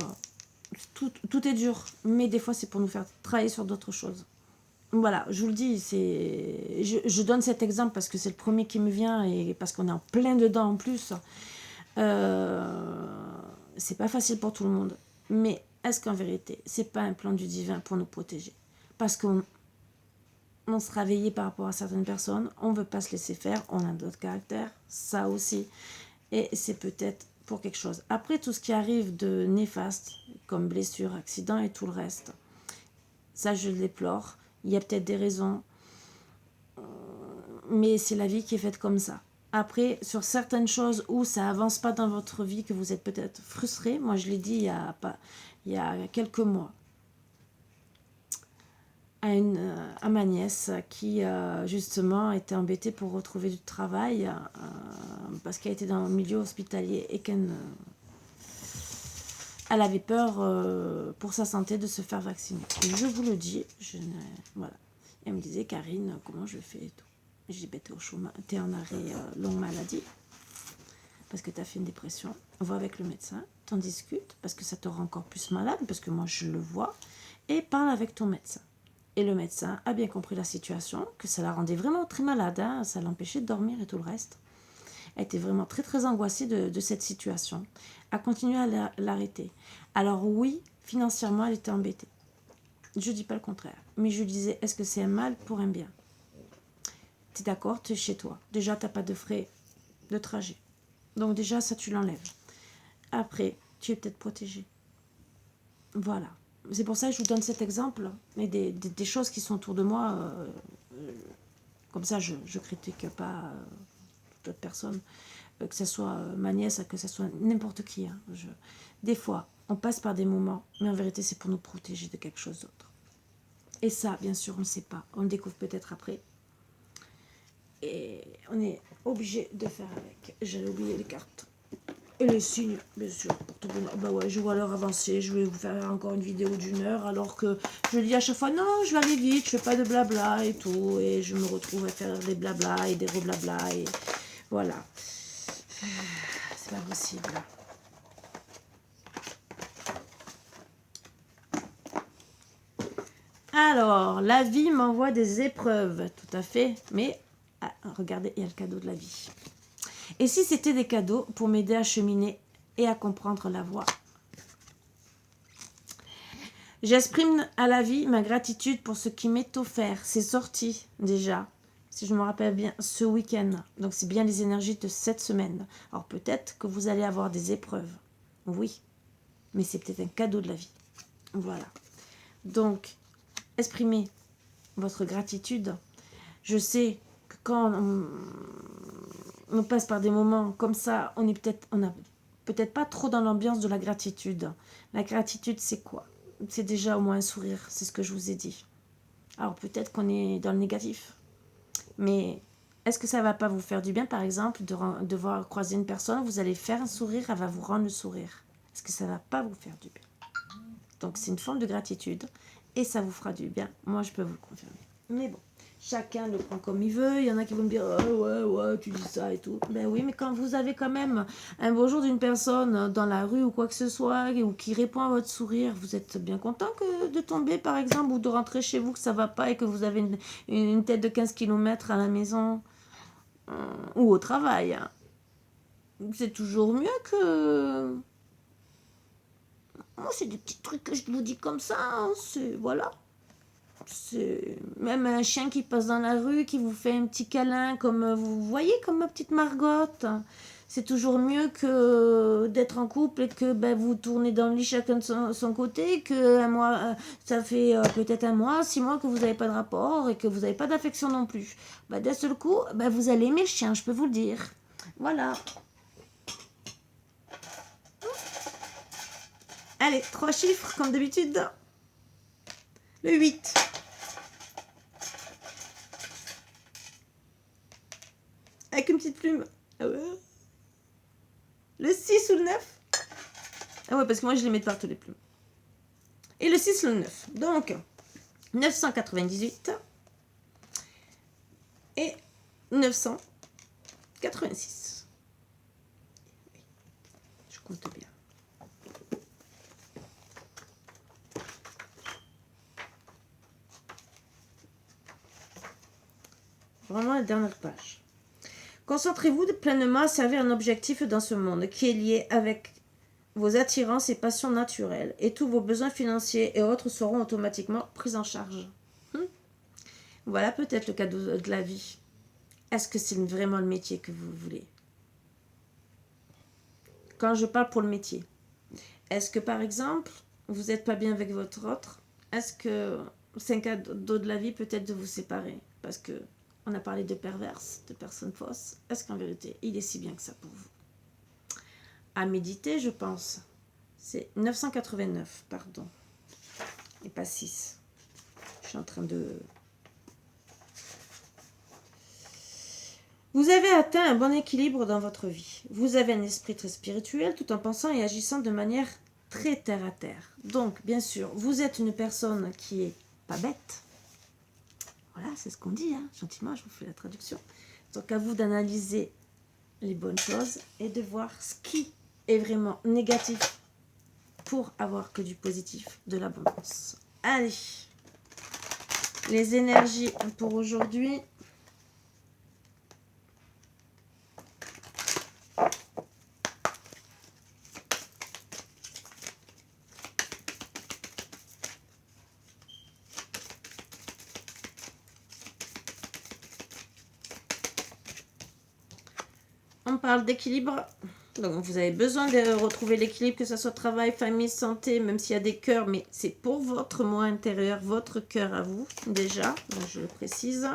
S1: tout est dur, mais des fois, c'est pour nous faire travailler sur d'autres choses. Voilà, je vous le dis, je donne cet exemple parce que c'est le premier qui me vient et parce qu'on est en plein dedans en plus. C'est pas facile pour tout le monde. Mais est-ce qu'en vérité, c'est pas un plan du divin pour nous protéger? Parce qu'on se réveille par rapport à certaines personnes, on veut pas se laisser faire, on a d'autres caractères, ça aussi. Et c'est peut-être pour quelque chose. Après, tout ce qui arrive de néfaste, comme blessure, accident et tout le reste, ça je le déplore. Il y a peut-être des raisons, mais c'est la vie qui est faite comme ça. Après, sur certaines choses où ça avance pas dans votre vie, que vous êtes peut-être frustré, moi je l'ai dit il y a quelques mois, à ma nièce qui justement était embêtée pour retrouver du travail parce qu'elle était dans le milieu hospitalier et qu'elle avait peur pour sa santé de se faire vacciner. Et je vous le dis, voilà. Elle me disait, Karine, comment je fais et tout. J'ai dit, t'es au chômage, t'es en arrêt longue maladie parce que t'as fait une dépression. Va avec le médecin, t'en discutes parce que ça te rend encore plus malade, parce que moi je le vois, et parle avec ton médecin. Et le médecin a bien compris la situation, que ça la rendait vraiment très malade, hein, ça l'empêchait de dormir et tout le reste. Elle était vraiment très très angoissée de cette situation. A continué à l'arrêter. Alors oui, financièrement, elle était embêtée. Je ne dis pas le contraire. Mais je disais, est-ce que c'est un mal pour un bien? Tu es d'accord, tu es chez toi. Déjà, tu n'as pas de frais de trajet. Donc déjà, ça, tu l'enlèves. Après, tu es peut-être protégé. Voilà. C'est pour ça que je vous donne cet exemple. Mais des choses qui sont autour de moi, comme ça, je ne critique pas d'autres personnes. Que ce soit ma nièce, que ce soit n'importe qui. Hein. Des fois, on passe par des moments, mais en vérité, c'est pour nous protéger de quelque chose d'autre. Et ça, bien sûr, on ne sait pas. On le découvre peut-être après. Et on est obligé de faire avec. J'avais oublié les cartes. Et les signes, bien sûr, pour tout bonheur. Bah ouais, je vois l'heure avancer. Je vais vous faire encore une vidéo d'1 heure, alors que je dis à chaque fois, non, je vais aller vite, je fais pas de blabla et tout. Et je me retrouve à faire des blabla et des reblabla. Et voilà. C'est pas possible. Alors, la vie m'envoie des épreuves, tout à fait. Mais, regardez, il y a le cadeau de la vie. Et si c'était des cadeaux pour m'aider à cheminer et à comprendre la voie? J'exprime à la vie ma gratitude pour ce qui m'est offert. C'est sorti déjà, si je me rappelle bien, ce week-end. Donc c'est bien les énergies de cette semaine. Alors peut-être que vous allez avoir des épreuves. Oui, mais c'est peut-être un cadeau de la vie. Voilà. Donc, exprimez votre gratitude. Je sais que quand on passe par des moments comme ça, on n'a peut-être pas trop dans l'ambiance de la gratitude. La gratitude, c'est quoi? C'est déjà au moins un sourire, c'est ce que je vous ai dit. Alors peut-être qu'on est dans le négatif, mais est-ce que ça ne va pas vous faire du bien, par exemple, de voir croiser une personne, vous allez faire un sourire, elle va vous rendre le sourire. Est-ce que ça ne va pas vous faire du bien? Donc c'est une forme de gratitude et ça vous fera du bien. Moi, je peux vous le confirmer. Mais bon, chacun le prend comme il veut. Il y en a qui vont me dire oh, ouais, tu dis ça et tout. Ben oui, mais quand vous avez quand même un bonjour d'une personne dans la rue ou quoi que ce soit, ou qui répond à votre sourire, vous êtes bien content que de tomber, par exemple, ou de rentrer chez vous, que ça va pas et que vous avez une tête de 15 km à la maison ou au travail. C'est toujours mieux que... Moi, c'est des petits trucs que je vous dis comme ça. Hein. C'est... Voilà. C'est même un chien qui passe dans la rue, qui vous fait un petit câlin, comme vous voyez, comme ma petite Margotte. C'est toujours mieux que d'être en couple et que vous tournez dans le lit chacun de son côté, que un mois, ça fait peut-être un mois, 6 mois que vous n'avez pas de rapport et que vous n'avez pas d'affection non plus. D'un seul coup, vous allez aimer le chien, je peux vous le dire. Voilà. Allez, 3 chiffres comme d'habitude. Le 8. Avec une petite plume. Ah ouais. Le 6 ou le 9. Ah ouais, parce que moi je les mets de partout les plumes. Et le 6 ou le 9. Donc, 998 et 986. Je compte bien. Vraiment la dernière page. Concentrez-vous pleinement à servir un objectif dans ce monde qui est lié avec vos attirances et passions naturelles et tous vos besoins financiers et autres seront automatiquement pris en charge. Voilà peut-être le cadeau de la vie. Est-ce que c'est vraiment le métier que vous voulez? Quand je parle pour le métier, est-ce que par exemple, vous n'êtes pas bien avec votre autre? Est-ce que c'est un cadeau de la vie peut-être de vous séparer? Parce que on a parlé de perverses, de personnes fausses. Est-ce qu'en vérité, il est si bien que ça pour vous? À méditer, je pense. C'est 989, pardon. Et pas 6. Je suis en train de... Vous avez atteint un bon équilibre dans votre vie. Vous avez un esprit très spirituel tout en pensant et agissant de manière très terre à terre. Donc, bien sûr, vous êtes une personne qui est pas bête. Voilà, c'est ce qu'on dit, hein. Gentiment, je vous fais la traduction. Donc, à vous d'analyser les bonnes choses et de voir ce qui est vraiment négatif pour avoir que du positif, de l'abondance. Allez, les énergies pour aujourd'hui. On parle d'équilibre. Donc, vous avez besoin de retrouver l'équilibre, que ce soit travail, famille, santé, même s'il y a des cœurs, mais c'est pour votre moi intérieur, votre cœur à vous, déjà. Donc, je le précise.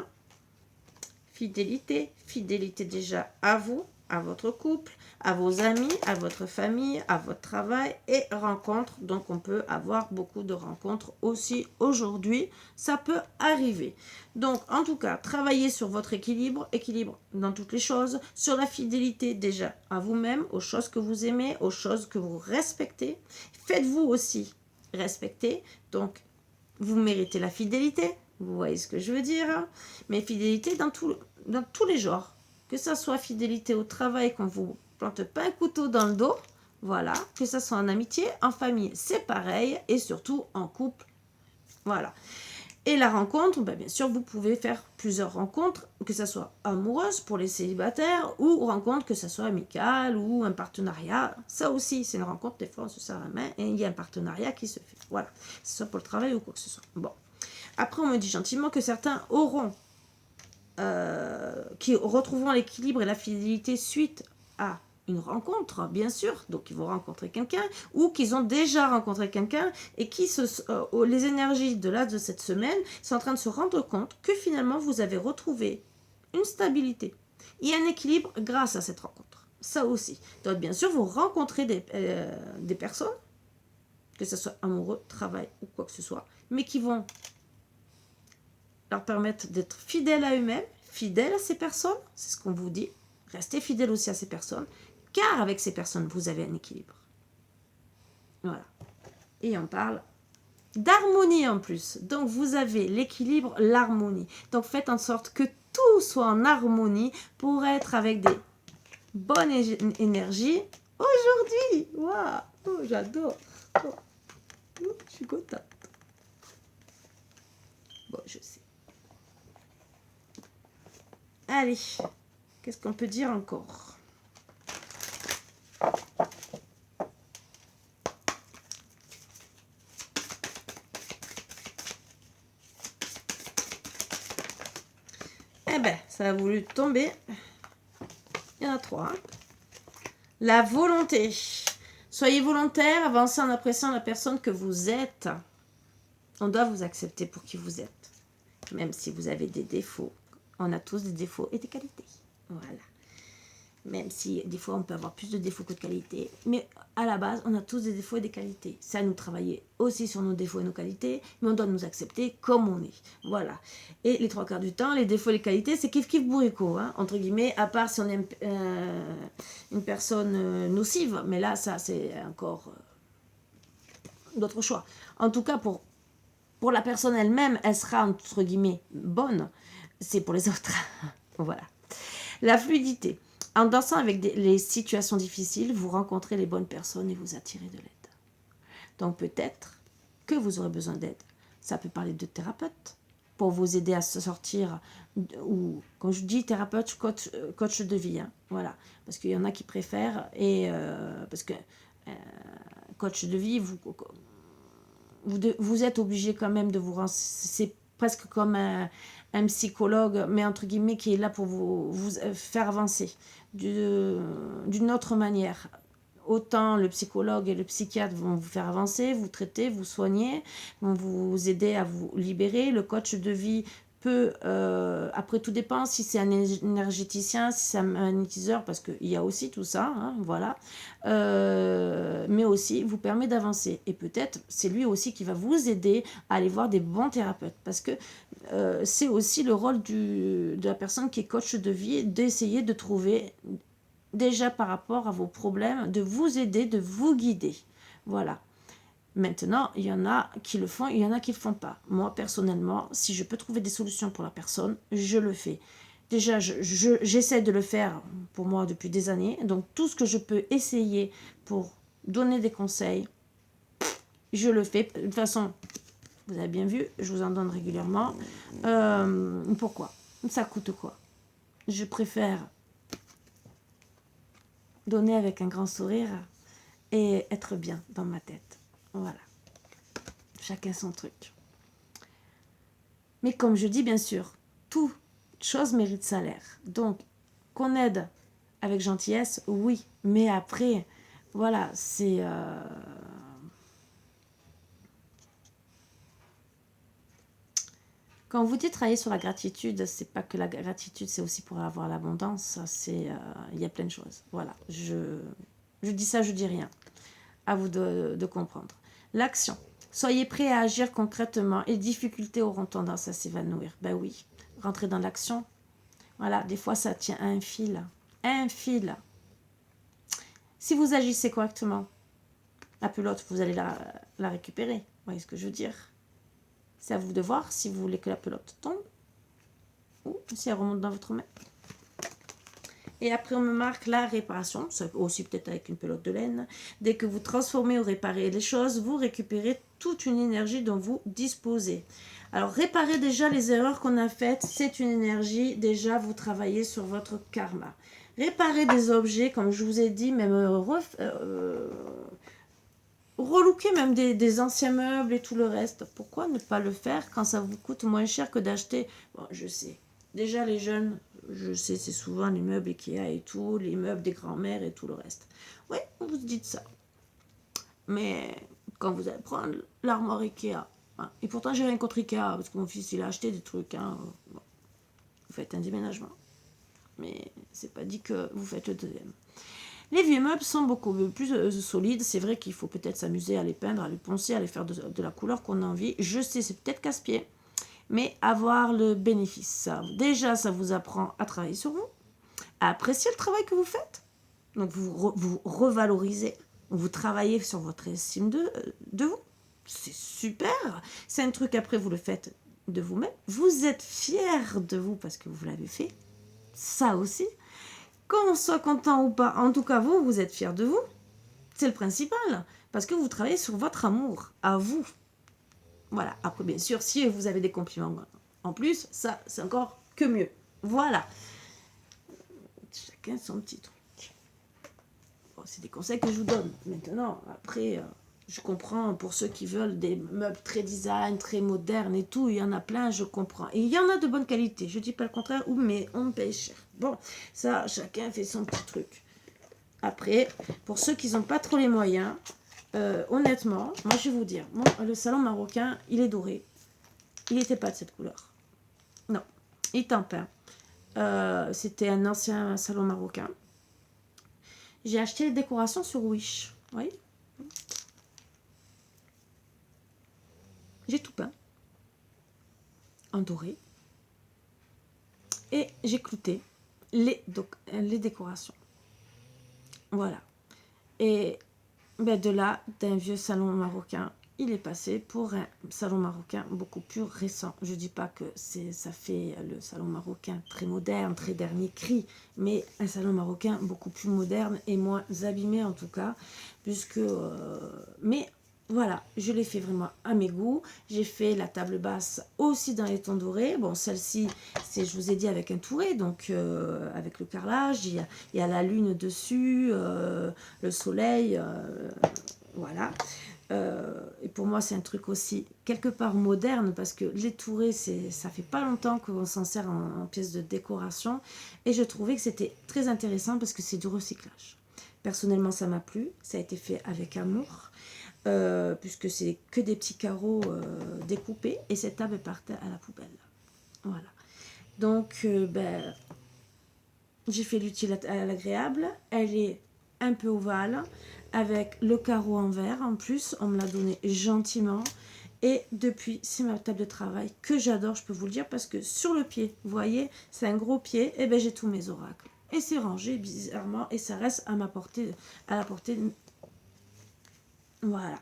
S1: Fidélité. Fidélité déjà à vous, à votre couple, à vos amis, à votre famille, à votre travail et rencontres. Donc, on peut avoir beaucoup de rencontres aussi aujourd'hui. Ça peut arriver. Donc, en tout cas, travaillez sur votre équilibre. Équilibre dans toutes les choses. Sur la fidélité déjà à vous-même, aux choses que vous aimez, aux choses que vous respectez. Faites-vous aussi respecter. Donc, vous méritez la fidélité. Vous voyez ce que je veux dire? Mais fidélité dans tous les genres. Que ça soit fidélité au travail, qu'on vous plante pas un couteau dans le dos. Voilà. Que ça soit en amitié, en famille, c'est pareil. Et surtout en couple. Voilà. Et la rencontre, ben, bien sûr, vous pouvez faire plusieurs rencontres, que ce soit amoureuse pour les célibataires, ou rencontre que ce soit amicale, ou un partenariat. Ça aussi, c'est une rencontre, des fois on se serre la main, et il y a un partenariat qui se fait. Voilà, que ce soit pour le travail ou quoi que ce soit. Bon. Après, on me dit gentiment que certains auront, qui retrouveront l'équilibre et la fidélité suite à une rencontre, bien sûr, donc ils vont rencontrer quelqu'un, ou qu'ils ont déjà rencontré quelqu'un, et qui, les énergies de cette semaine, sont en train de se rendre compte que finalement, vous avez retrouvé une stabilité et un équilibre grâce à cette rencontre. Ça aussi. Donc, bien sûr, vous rencontrez des personnes, que ce soit amoureux, travail ou quoi que ce soit, mais qui vont leur permettre d'être fidèles à eux-mêmes, fidèles à ces personnes, c'est ce qu'on vous dit. Restez fidèles aussi à ces personnes, car avec ces personnes, vous avez un équilibre. Voilà. Et on parle d'harmonie en plus. Donc, vous avez l'équilibre, l'harmonie. Donc, faites en sorte que tout soit en harmonie pour être avec des bonnes énergies aujourd'hui. Waouh, oh, j'adore. Oh, je suis contente. Bon, je sais. Allez, qu'est-ce qu'on peut dire encore ? Eh ben, ça a voulu tomber. Il y en a 3. Hein. La volonté. Soyez volontaire, avancez en appréciant la personne que vous êtes. On doit vous accepter pour qui vous êtes. Même si vous avez des défauts. On a tous des défauts et des qualités. Voilà. Même si des fois on peut avoir plus de défauts que de qualités. Mais à la base, on a tous des défauts et des qualités. C'est à nous de travailler aussi sur nos défauts et nos qualités. Mais on doit nous accepter comme on est. Voilà. Et les 3 quarts du temps, les défauts et les qualités, c'est kiff kiff bourrico. Hein, entre guillemets, à part si on est une personne nocive. Mais là, ça, c'est encore d'autres choix. En tout cas, pour la personne elle-même, elle sera entre guillemets bonne. C'est pour les autres. Voilà. La fluidité. En dansant avec les situations difficiles, vous rencontrez les bonnes personnes et vous attirez de l'aide. Donc peut-être que vous aurez besoin d'aide. Ça peut parler de thérapeute pour vous aider à se sortir, ou quand je dis thérapeute, coach de vie. Hein, voilà. Parce qu'il y en a qui préfèrent, et parce que coach de vie, vous êtes obligé quand même de vous renseigner. C'est presque comme un psychologue, mais entre guillemets, qui est là pour vous faire avancer d'une autre manière. Autant le psychologue et le psychiatre vont vous faire avancer, vous traiter, vous soigner, vont vous aider à vous libérer. Le coach de vie peut, après tout dépend si c'est un énergéticien, si c'est un magnétiseur, parce qu'il y a aussi tout ça, hein, voilà. Mais aussi vous permet d'avancer. Et peut-être c'est lui aussi qui va vous aider à aller voir des bons thérapeutes, parce que c'est aussi le rôle de la personne qui est coach de vie, d'essayer de trouver, déjà par rapport à vos problèmes, de vous aider, de vous guider. Voilà. Maintenant, il y en a qui le font, il y en a qui ne le font pas. Moi, personnellement, si je peux trouver des solutions pour la personne, je le fais. Déjà, j'essaie de le faire pour moi depuis des années. Donc, tout ce que je peux essayer pour donner des conseils, je le fais. De toute façon, vous avez bien vu, je vous en donne régulièrement. Pourquoi ? Ça coûte quoi ? Je préfère donner avec un grand sourire et être bien dans ma tête. Voilà. Chacun son truc. Mais comme je dis, bien sûr, toute chose mérite salaire. Donc, qu'on aide avec gentillesse, oui. Mais après, voilà, c'est... Quand on vous dit travailler sur la gratitude, c'est pas que la gratitude, c'est aussi pour avoir l'abondance. C'est, il y a plein de choses. Voilà, je dis ça, je dis rien. À vous de comprendre. L'action. Soyez prêts à agir concrètement et les difficultés auront tendance à s'évanouir. Ben oui, rentrez dans l'action. Voilà, des fois ça tient à un fil. Un fil. Si vous agissez correctement, la pelote, vous allez la récupérer. Vous voyez ce que je veux dire ? C'est à vous de voir si vous voulez que la pelote tombe ou si elle remonte dans votre main. Et après, on me marque la réparation, ça aussi peut-être avec une pelote de laine. Dès que vous transformez ou réparez les choses, vous récupérez toute une énergie dont vous disposez. Alors, réparer déjà les erreurs qu'on a faites, c'est une énergie. Déjà, vous travaillez sur votre karma. Réparer des objets, comme je vous ai dit, même relooker même des anciens meubles et tout le reste. Pourquoi ne pas le faire quand ça vous coûte moins cher que d'acheter? Bon, je sais. Déjà, les jeunes, je sais, c'est souvent les meubles Ikea et tout, les meubles des grands-mères et tout le reste. Oui, vous dites ça. Mais quand vous allez prendre l'armoire Ikea, hein, et pourtant j'ai rien contre Ikea, parce que mon fils il a acheté des trucs, hein, bon, vous faites un déménagement. Mais c'est pas dit que vous faites le deuxième. Les vieux meubles sont beaucoup plus solides. C'est vrai qu'il faut peut-être s'amuser à les peindre, à les poncer, à les faire de la couleur qu'on a envie. Je sais, c'est peut-être casse-pied, mais avoir le bénéfice. Déjà, ça vous apprend à travailler sur vous, à apprécier le travail que vous faites. Donc, vous revalorisez, vous travaillez sur votre estime de vous. C'est super. C'est un truc, après, vous le faites de vous-même. Vous êtes fier de vous parce que vous l'avez fait. Ça aussi. Qu'on soit content ou pas, en tout cas, vous êtes fier de vous. C'est le principal. Parce que vous travaillez sur votre amour, à vous. Voilà. Après, bien sûr, si vous avez des compliments en plus, ça, c'est encore que mieux. Voilà. Chacun son petit truc. Bon, c'est des conseils que je vous donne. Maintenant, après, je comprends pour ceux qui veulent des meubles très design, très modernes et tout. Il y en a plein, je comprends. Et il y en a de bonne qualité. Je ne dis pas le contraire, mais on me paye cher. Bon, ça, chacun fait son petit truc. Après, pour ceux qui n'ont pas trop les moyens, honnêtement, moi je vais vous dire, moi, le salon marocain, il est doré. Il n'était pas de cette couleur. Non, il est en peint. C'était un ancien salon marocain. J'ai acheté les décorations sur Wish. Oui. J'ai tout peint. En doré. Et j'ai clouté les décorations. Voilà. Et ben de là, d'un vieux salon marocain, il est passé pour un salon marocain beaucoup plus récent. Je ne dis pas que ça fait le salon marocain très moderne, très dernier cri, mais un salon marocain beaucoup plus moderne et moins abîmé en tout cas, puisque... mais voilà, je l'ai fait vraiment à mes goûts. J'ai fait la table basse aussi dans les tons dorés. Bon, celle-ci, c'est, je vous ai dit, avec un touré, donc avec le carrelage. Il y a la lune dessus, le soleil, voilà. Et pour moi, c'est un truc aussi quelque part moderne parce que les tourés, ça fait pas longtemps qu'on s'en sert en pièce de décoration. Et je trouvais que c'était très intéressant parce que c'est du recyclage. Personnellement, ça m'a plu. Ça a été fait avec amour. Puisque c'est que des petits carreaux découpés et cette table partait à la poubelle. Voilà. Donc, j'ai fait l'utile à l'agréable. Elle est un peu ovale avec le carreau en verre. En plus, on me l'a donné gentiment. Et depuis, c'est ma table de travail que j'adore, je peux vous le dire, parce que sur le pied, vous voyez, c'est un gros pied, et ben j'ai tous mes oracles. Et c'est rangé bizarrement et ça reste à la portée. Voilà.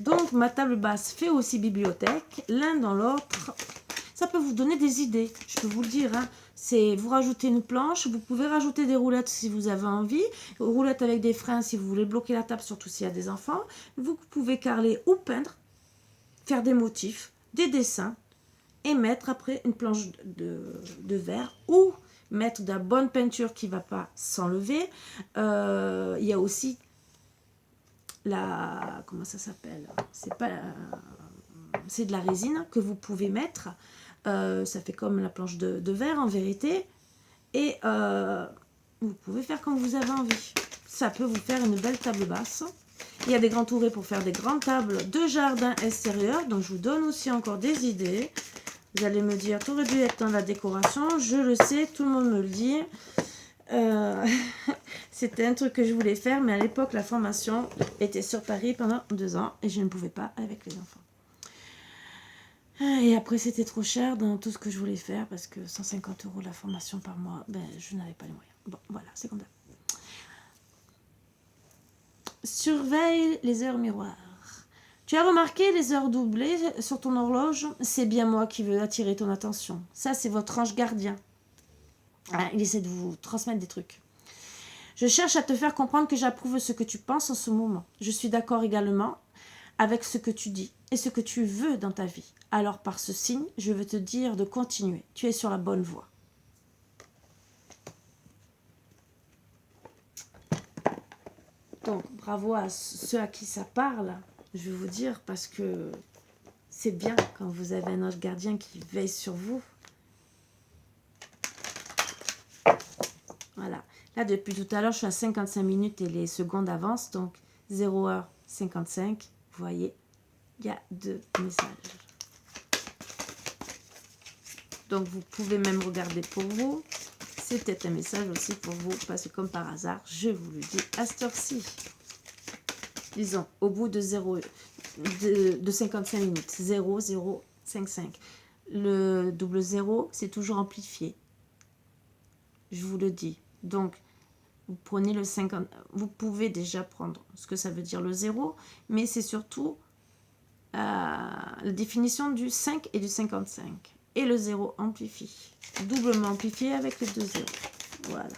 S1: Donc, ma table basse fait aussi bibliothèque. L'un dans l'autre, ça peut vous donner des idées. Je peux vous le dire. Hein. C'est vous rajoutez une planche. Vous pouvez rajouter des roulettes si vous avez envie. Roulettes avec des freins si vous voulez bloquer la table, surtout s'il y a des enfants. Vous pouvez carreler ou peindre, faire des motifs, des dessins et mettre après une planche de verre ou mettre de la bonne peinture qui ne va pas s'enlever. Il y a aussi comment ça s'appelle, c'est de la résine que vous pouvez mettre, ça fait comme la planche de verre en vérité, et vous pouvez faire comme vous avez envie. Ça peut vous faire une belle table basse. Il y a des grands tourets pour faire des grandes tables de jardin extérieur, donc je vous donne aussi encore des idées. Vous allez me dire, tu aurais dû être dans la décoration, je le sais, tout le monde me le dit. C'était un truc que je voulais faire, mais à l'époque, la formation était sur Paris pendant 2 ans et je ne pouvais pas avec les enfants. Et après, c'était trop cher dans tout ce que je voulais faire parce que 150 € la formation par mois, je n'avais pas les moyens. Bon, voilà, c'est comme ça. Surveille les heures miroirs. Tu as remarqué les heures doublées sur ton horloge? C'est bien moi qui veux attirer ton attention. Ça, c'est votre ange gardien. Il essaie de vous transmettre des trucs. Je cherche à te faire comprendre que j'approuve ce que tu penses en ce moment. Je suis d'accord également avec ce que tu dis et ce que tu veux dans ta vie. Alors par ce signe, je veux te dire de continuer. Tu es sur la bonne voie. Donc bravo à ceux à qui ça parle, je vais vous dire, parce que c'est bien quand vous avez un ange gardien qui veille sur vous. Voilà. Là, depuis tout à l'heure, je suis à 55 minutes et les secondes avancent. Donc, 0h55. Vous voyez, il y a 2 messages. Donc, vous pouvez même regarder pour vous. C'est peut-être un message aussi pour vous. Parce que comme par hasard, je vous le dis à cette heure-ci. Disons, au bout de 55 minutes. 0055. Le double 0, c'est toujours amplifié. Je vous le dis. Donc, vous prenez le 50, vous pouvez déjà prendre ce que ça veut dire le 0, mais c'est surtout la définition du 5 et du 55. Et le 0 amplifie, doublement amplifié avec les 2 zéros. Voilà.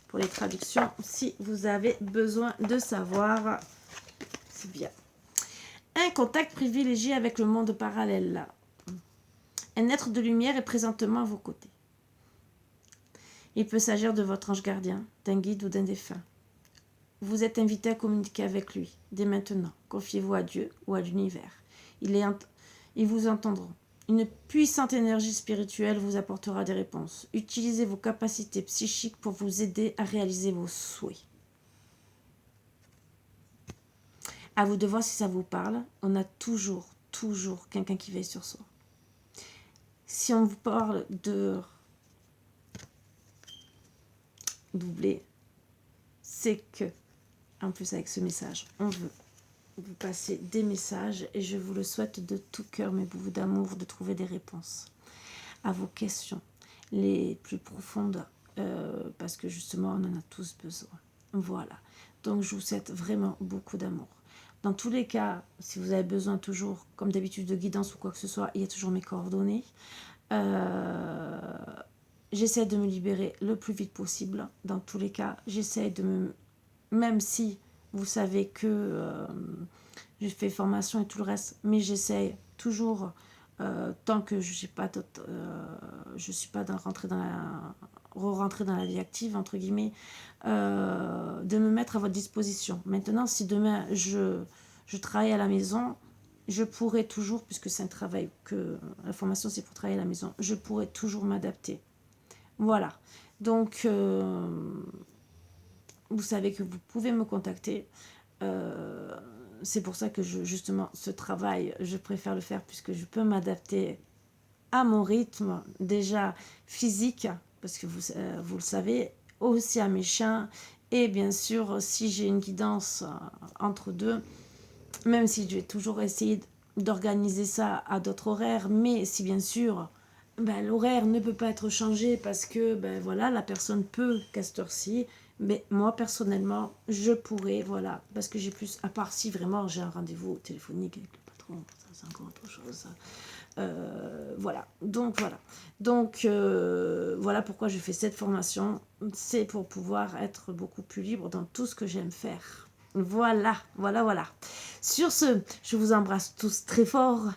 S1: Pour les traductions, si vous avez besoin de savoir, c'est bien. Un contact privilégié avec le monde parallèle. Un être de lumière est présentement à vos côtés. Il peut s'agir de votre ange gardien, d'un guide ou d'un défunt. Vous êtes invité à communiquer avec lui, dès maintenant. Confiez-vous à Dieu ou à l'univers. Ils vous entendront. Une puissante énergie spirituelle vous apportera des réponses. Utilisez vos capacités psychiques pour vous aider à réaliser vos souhaits. À vous de voir si ça vous parle. On a toujours quelqu'un qui veille sur soi. Si on vous parle de doubler, c'est que, en plus avec ce message, on veut vous passer des messages et je vous le souhaite de tout cœur, mes bouts d'amour, de trouver des réponses à vos questions les plus profondes, parce que justement on en a tous besoin. Voilà, donc je vous souhaite vraiment beaucoup d'amour. Dans tous les cas, si vous avez besoin toujours, comme d'habitude, de guidance ou quoi que ce soit, il y a toujours mes coordonnées. J'essaie de me libérer le plus vite possible. Dans tous les cas, j'essaie de me... Même si vous savez que je fais formation et tout le reste, mais j'essaie toujours, tant que je suis pas rentrée dans la vie active, entre guillemets, de me mettre à votre disposition. Maintenant, si demain je travaille à la maison, je pourrais toujours, puisque c'est un travail que la formation c'est pour travailler à la maison, je pourrais toujours m'adapter. Voilà, donc vous savez que vous pouvez me contacter. C'est pour ça que justement ce travail, je préfère le faire puisque je peux m'adapter à mon rythme déjà physique, parce que vous le savez, aussi à mes chiens, et bien sûr si j'ai une guidance entre deux, même si je vais toujours essayer d'organiser ça à d'autres horaires, mais si bien sûr l'horaire ne peut pas être changé parce que voilà, la personne peut qu'à cette heure-ci, mais moi personnellement je pourrais, voilà, parce que j'ai plus, à part si vraiment j'ai un rendez-vous téléphonique avec le patron, ça c'est encore autre chose. Voilà, voilà pourquoi je fais cette formation, c'est pour pouvoir être beaucoup plus libre dans tout ce que j'aime faire. Voilà. Sur ce, je vous embrasse tous très fort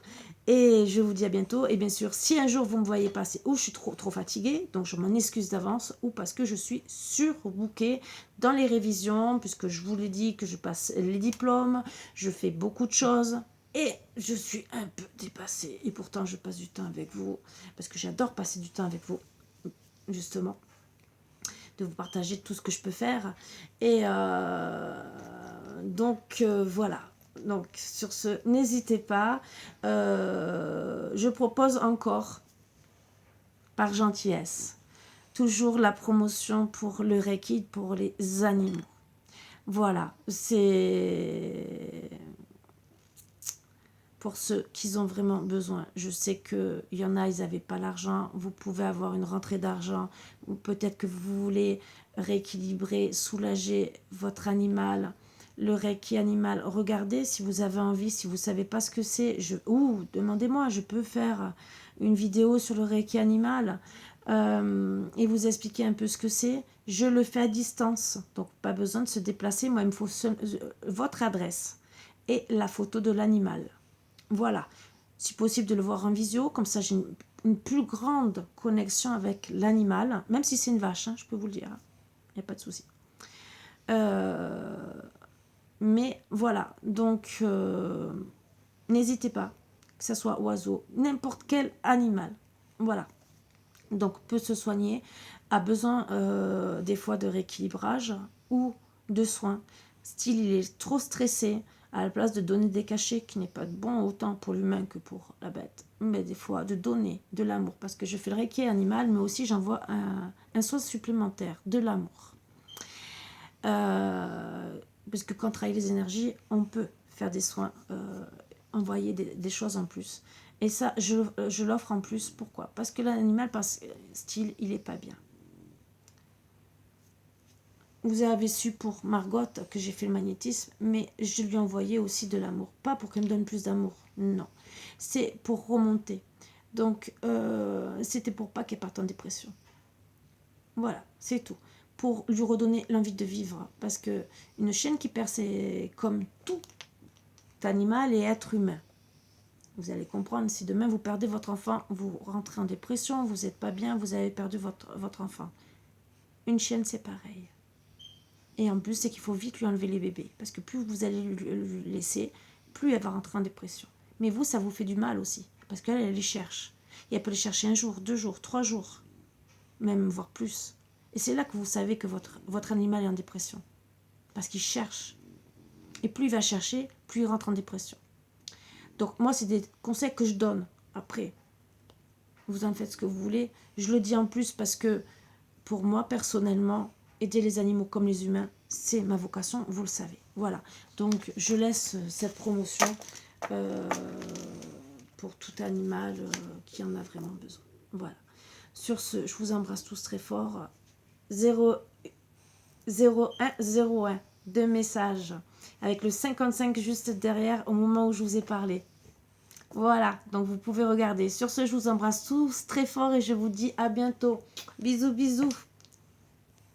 S1: et je vous dis à bientôt. Et bien sûr, si un jour vous me voyez passer ou je suis trop fatiguée, donc je m'en excuse d'avance, ou parce que je suis surbookée dans les révisions, puisque je vous l'ai dit que je passe les diplômes, je fais beaucoup de choses et je suis un peu dépassée. Et pourtant, je passe du temps avec vous parce que j'adore passer du temps avec vous, justement, de vous partager tout ce que je peux faire. Et voilà. Donc sur ce, n'hésitez pas. Je propose encore, par gentillesse, toujours la promotion pour le Reiki pour les animaux. Voilà, c'est pour ceux qui ont vraiment besoin. Je sais qu'il y en a, ils n'avaient pas l'argent. Vous pouvez avoir une rentrée d'argent. Ou peut-être que vous voulez rééquilibrer, soulager votre animal. Le Reiki animal, regardez si vous avez envie, si vous ne savez pas ce que c'est. Demandez-moi, je peux faire une vidéo sur le Reiki animal. et vous expliquer un peu ce que c'est. Je le fais à distance, donc pas besoin de se déplacer. Moi, il me faut votre adresse et la photo de l'animal. Voilà. Si possible de le voir en visio, comme ça j'ai une plus grande connexion avec l'animal, même si c'est une vache, hein, je peux vous le dire. Il n'y a pas de souci. Mais voilà, donc n'hésitez pas, que ce soit oiseau, n'importe quel animal. Voilà. Donc peut se soigner, a besoin des fois de rééquilibrage ou de soins. Style, il est trop stressé, à la place de donner des cachets qui n'est pas bon autant pour l'humain que pour la bête, mais des fois de donner de l'amour, parce que je fais le reiki animal, mais aussi j'envoie un soin supplémentaire, de l'amour. Parce que quand on travaille les énergies, on peut faire des soins, envoyer des choses en plus. Et ça, je l'offre en plus. Pourquoi? Parce que l'animal, style, il est pas bien. Vous avez su pour Margot que j'ai fait le magnétisme, mais je lui ai envoyé aussi de l'amour. Pas pour qu'elle me donne plus d'amour, non. C'est pour remonter. Donc, c'était pour pas qu'elle parte en dépression. Voilà, c'est tout. Pour lui redonner l'envie de vivre. Parce que une chienne qui perd, c'est comme tout animal et être humain. Vous allez comprendre, si demain vous perdez votre enfant, vous rentrez en dépression, vous n'êtes pas bien, vous avez perdu votre enfant. Une chienne, c'est pareil. Et en plus, c'est qu'il faut vite lui enlever les bébés. Parce que plus vous allez lui laisser, plus elle va rentrer en dépression. Mais vous, ça vous fait du mal aussi. Parce qu'elle, elle les cherche. Et elle peut les chercher 1 jour, 2 jours, 3 jours. Même, voire plus. Et c'est là que vous savez que votre animal est en dépression. Parce qu'il cherche. Et plus il va chercher, plus il rentre en dépression. Donc moi, c'est des conseils que je donne. Après, vous en faites ce que vous voulez. Je le dis en plus parce que, pour moi, personnellement, aider les animaux comme les humains, c'est ma vocation, vous le savez. Voilà. Donc, je laisse cette promotion pour tout animal qui en a vraiment besoin. Voilà. Sur ce, je vous embrasse tous très fort. 0101 de messages avec le 55 juste derrière au moment où je vous ai parlé. Voilà, donc vous pouvez regarder. Sur ce, je vous embrasse tous très fort et je vous dis à bientôt. Bisous, bisous.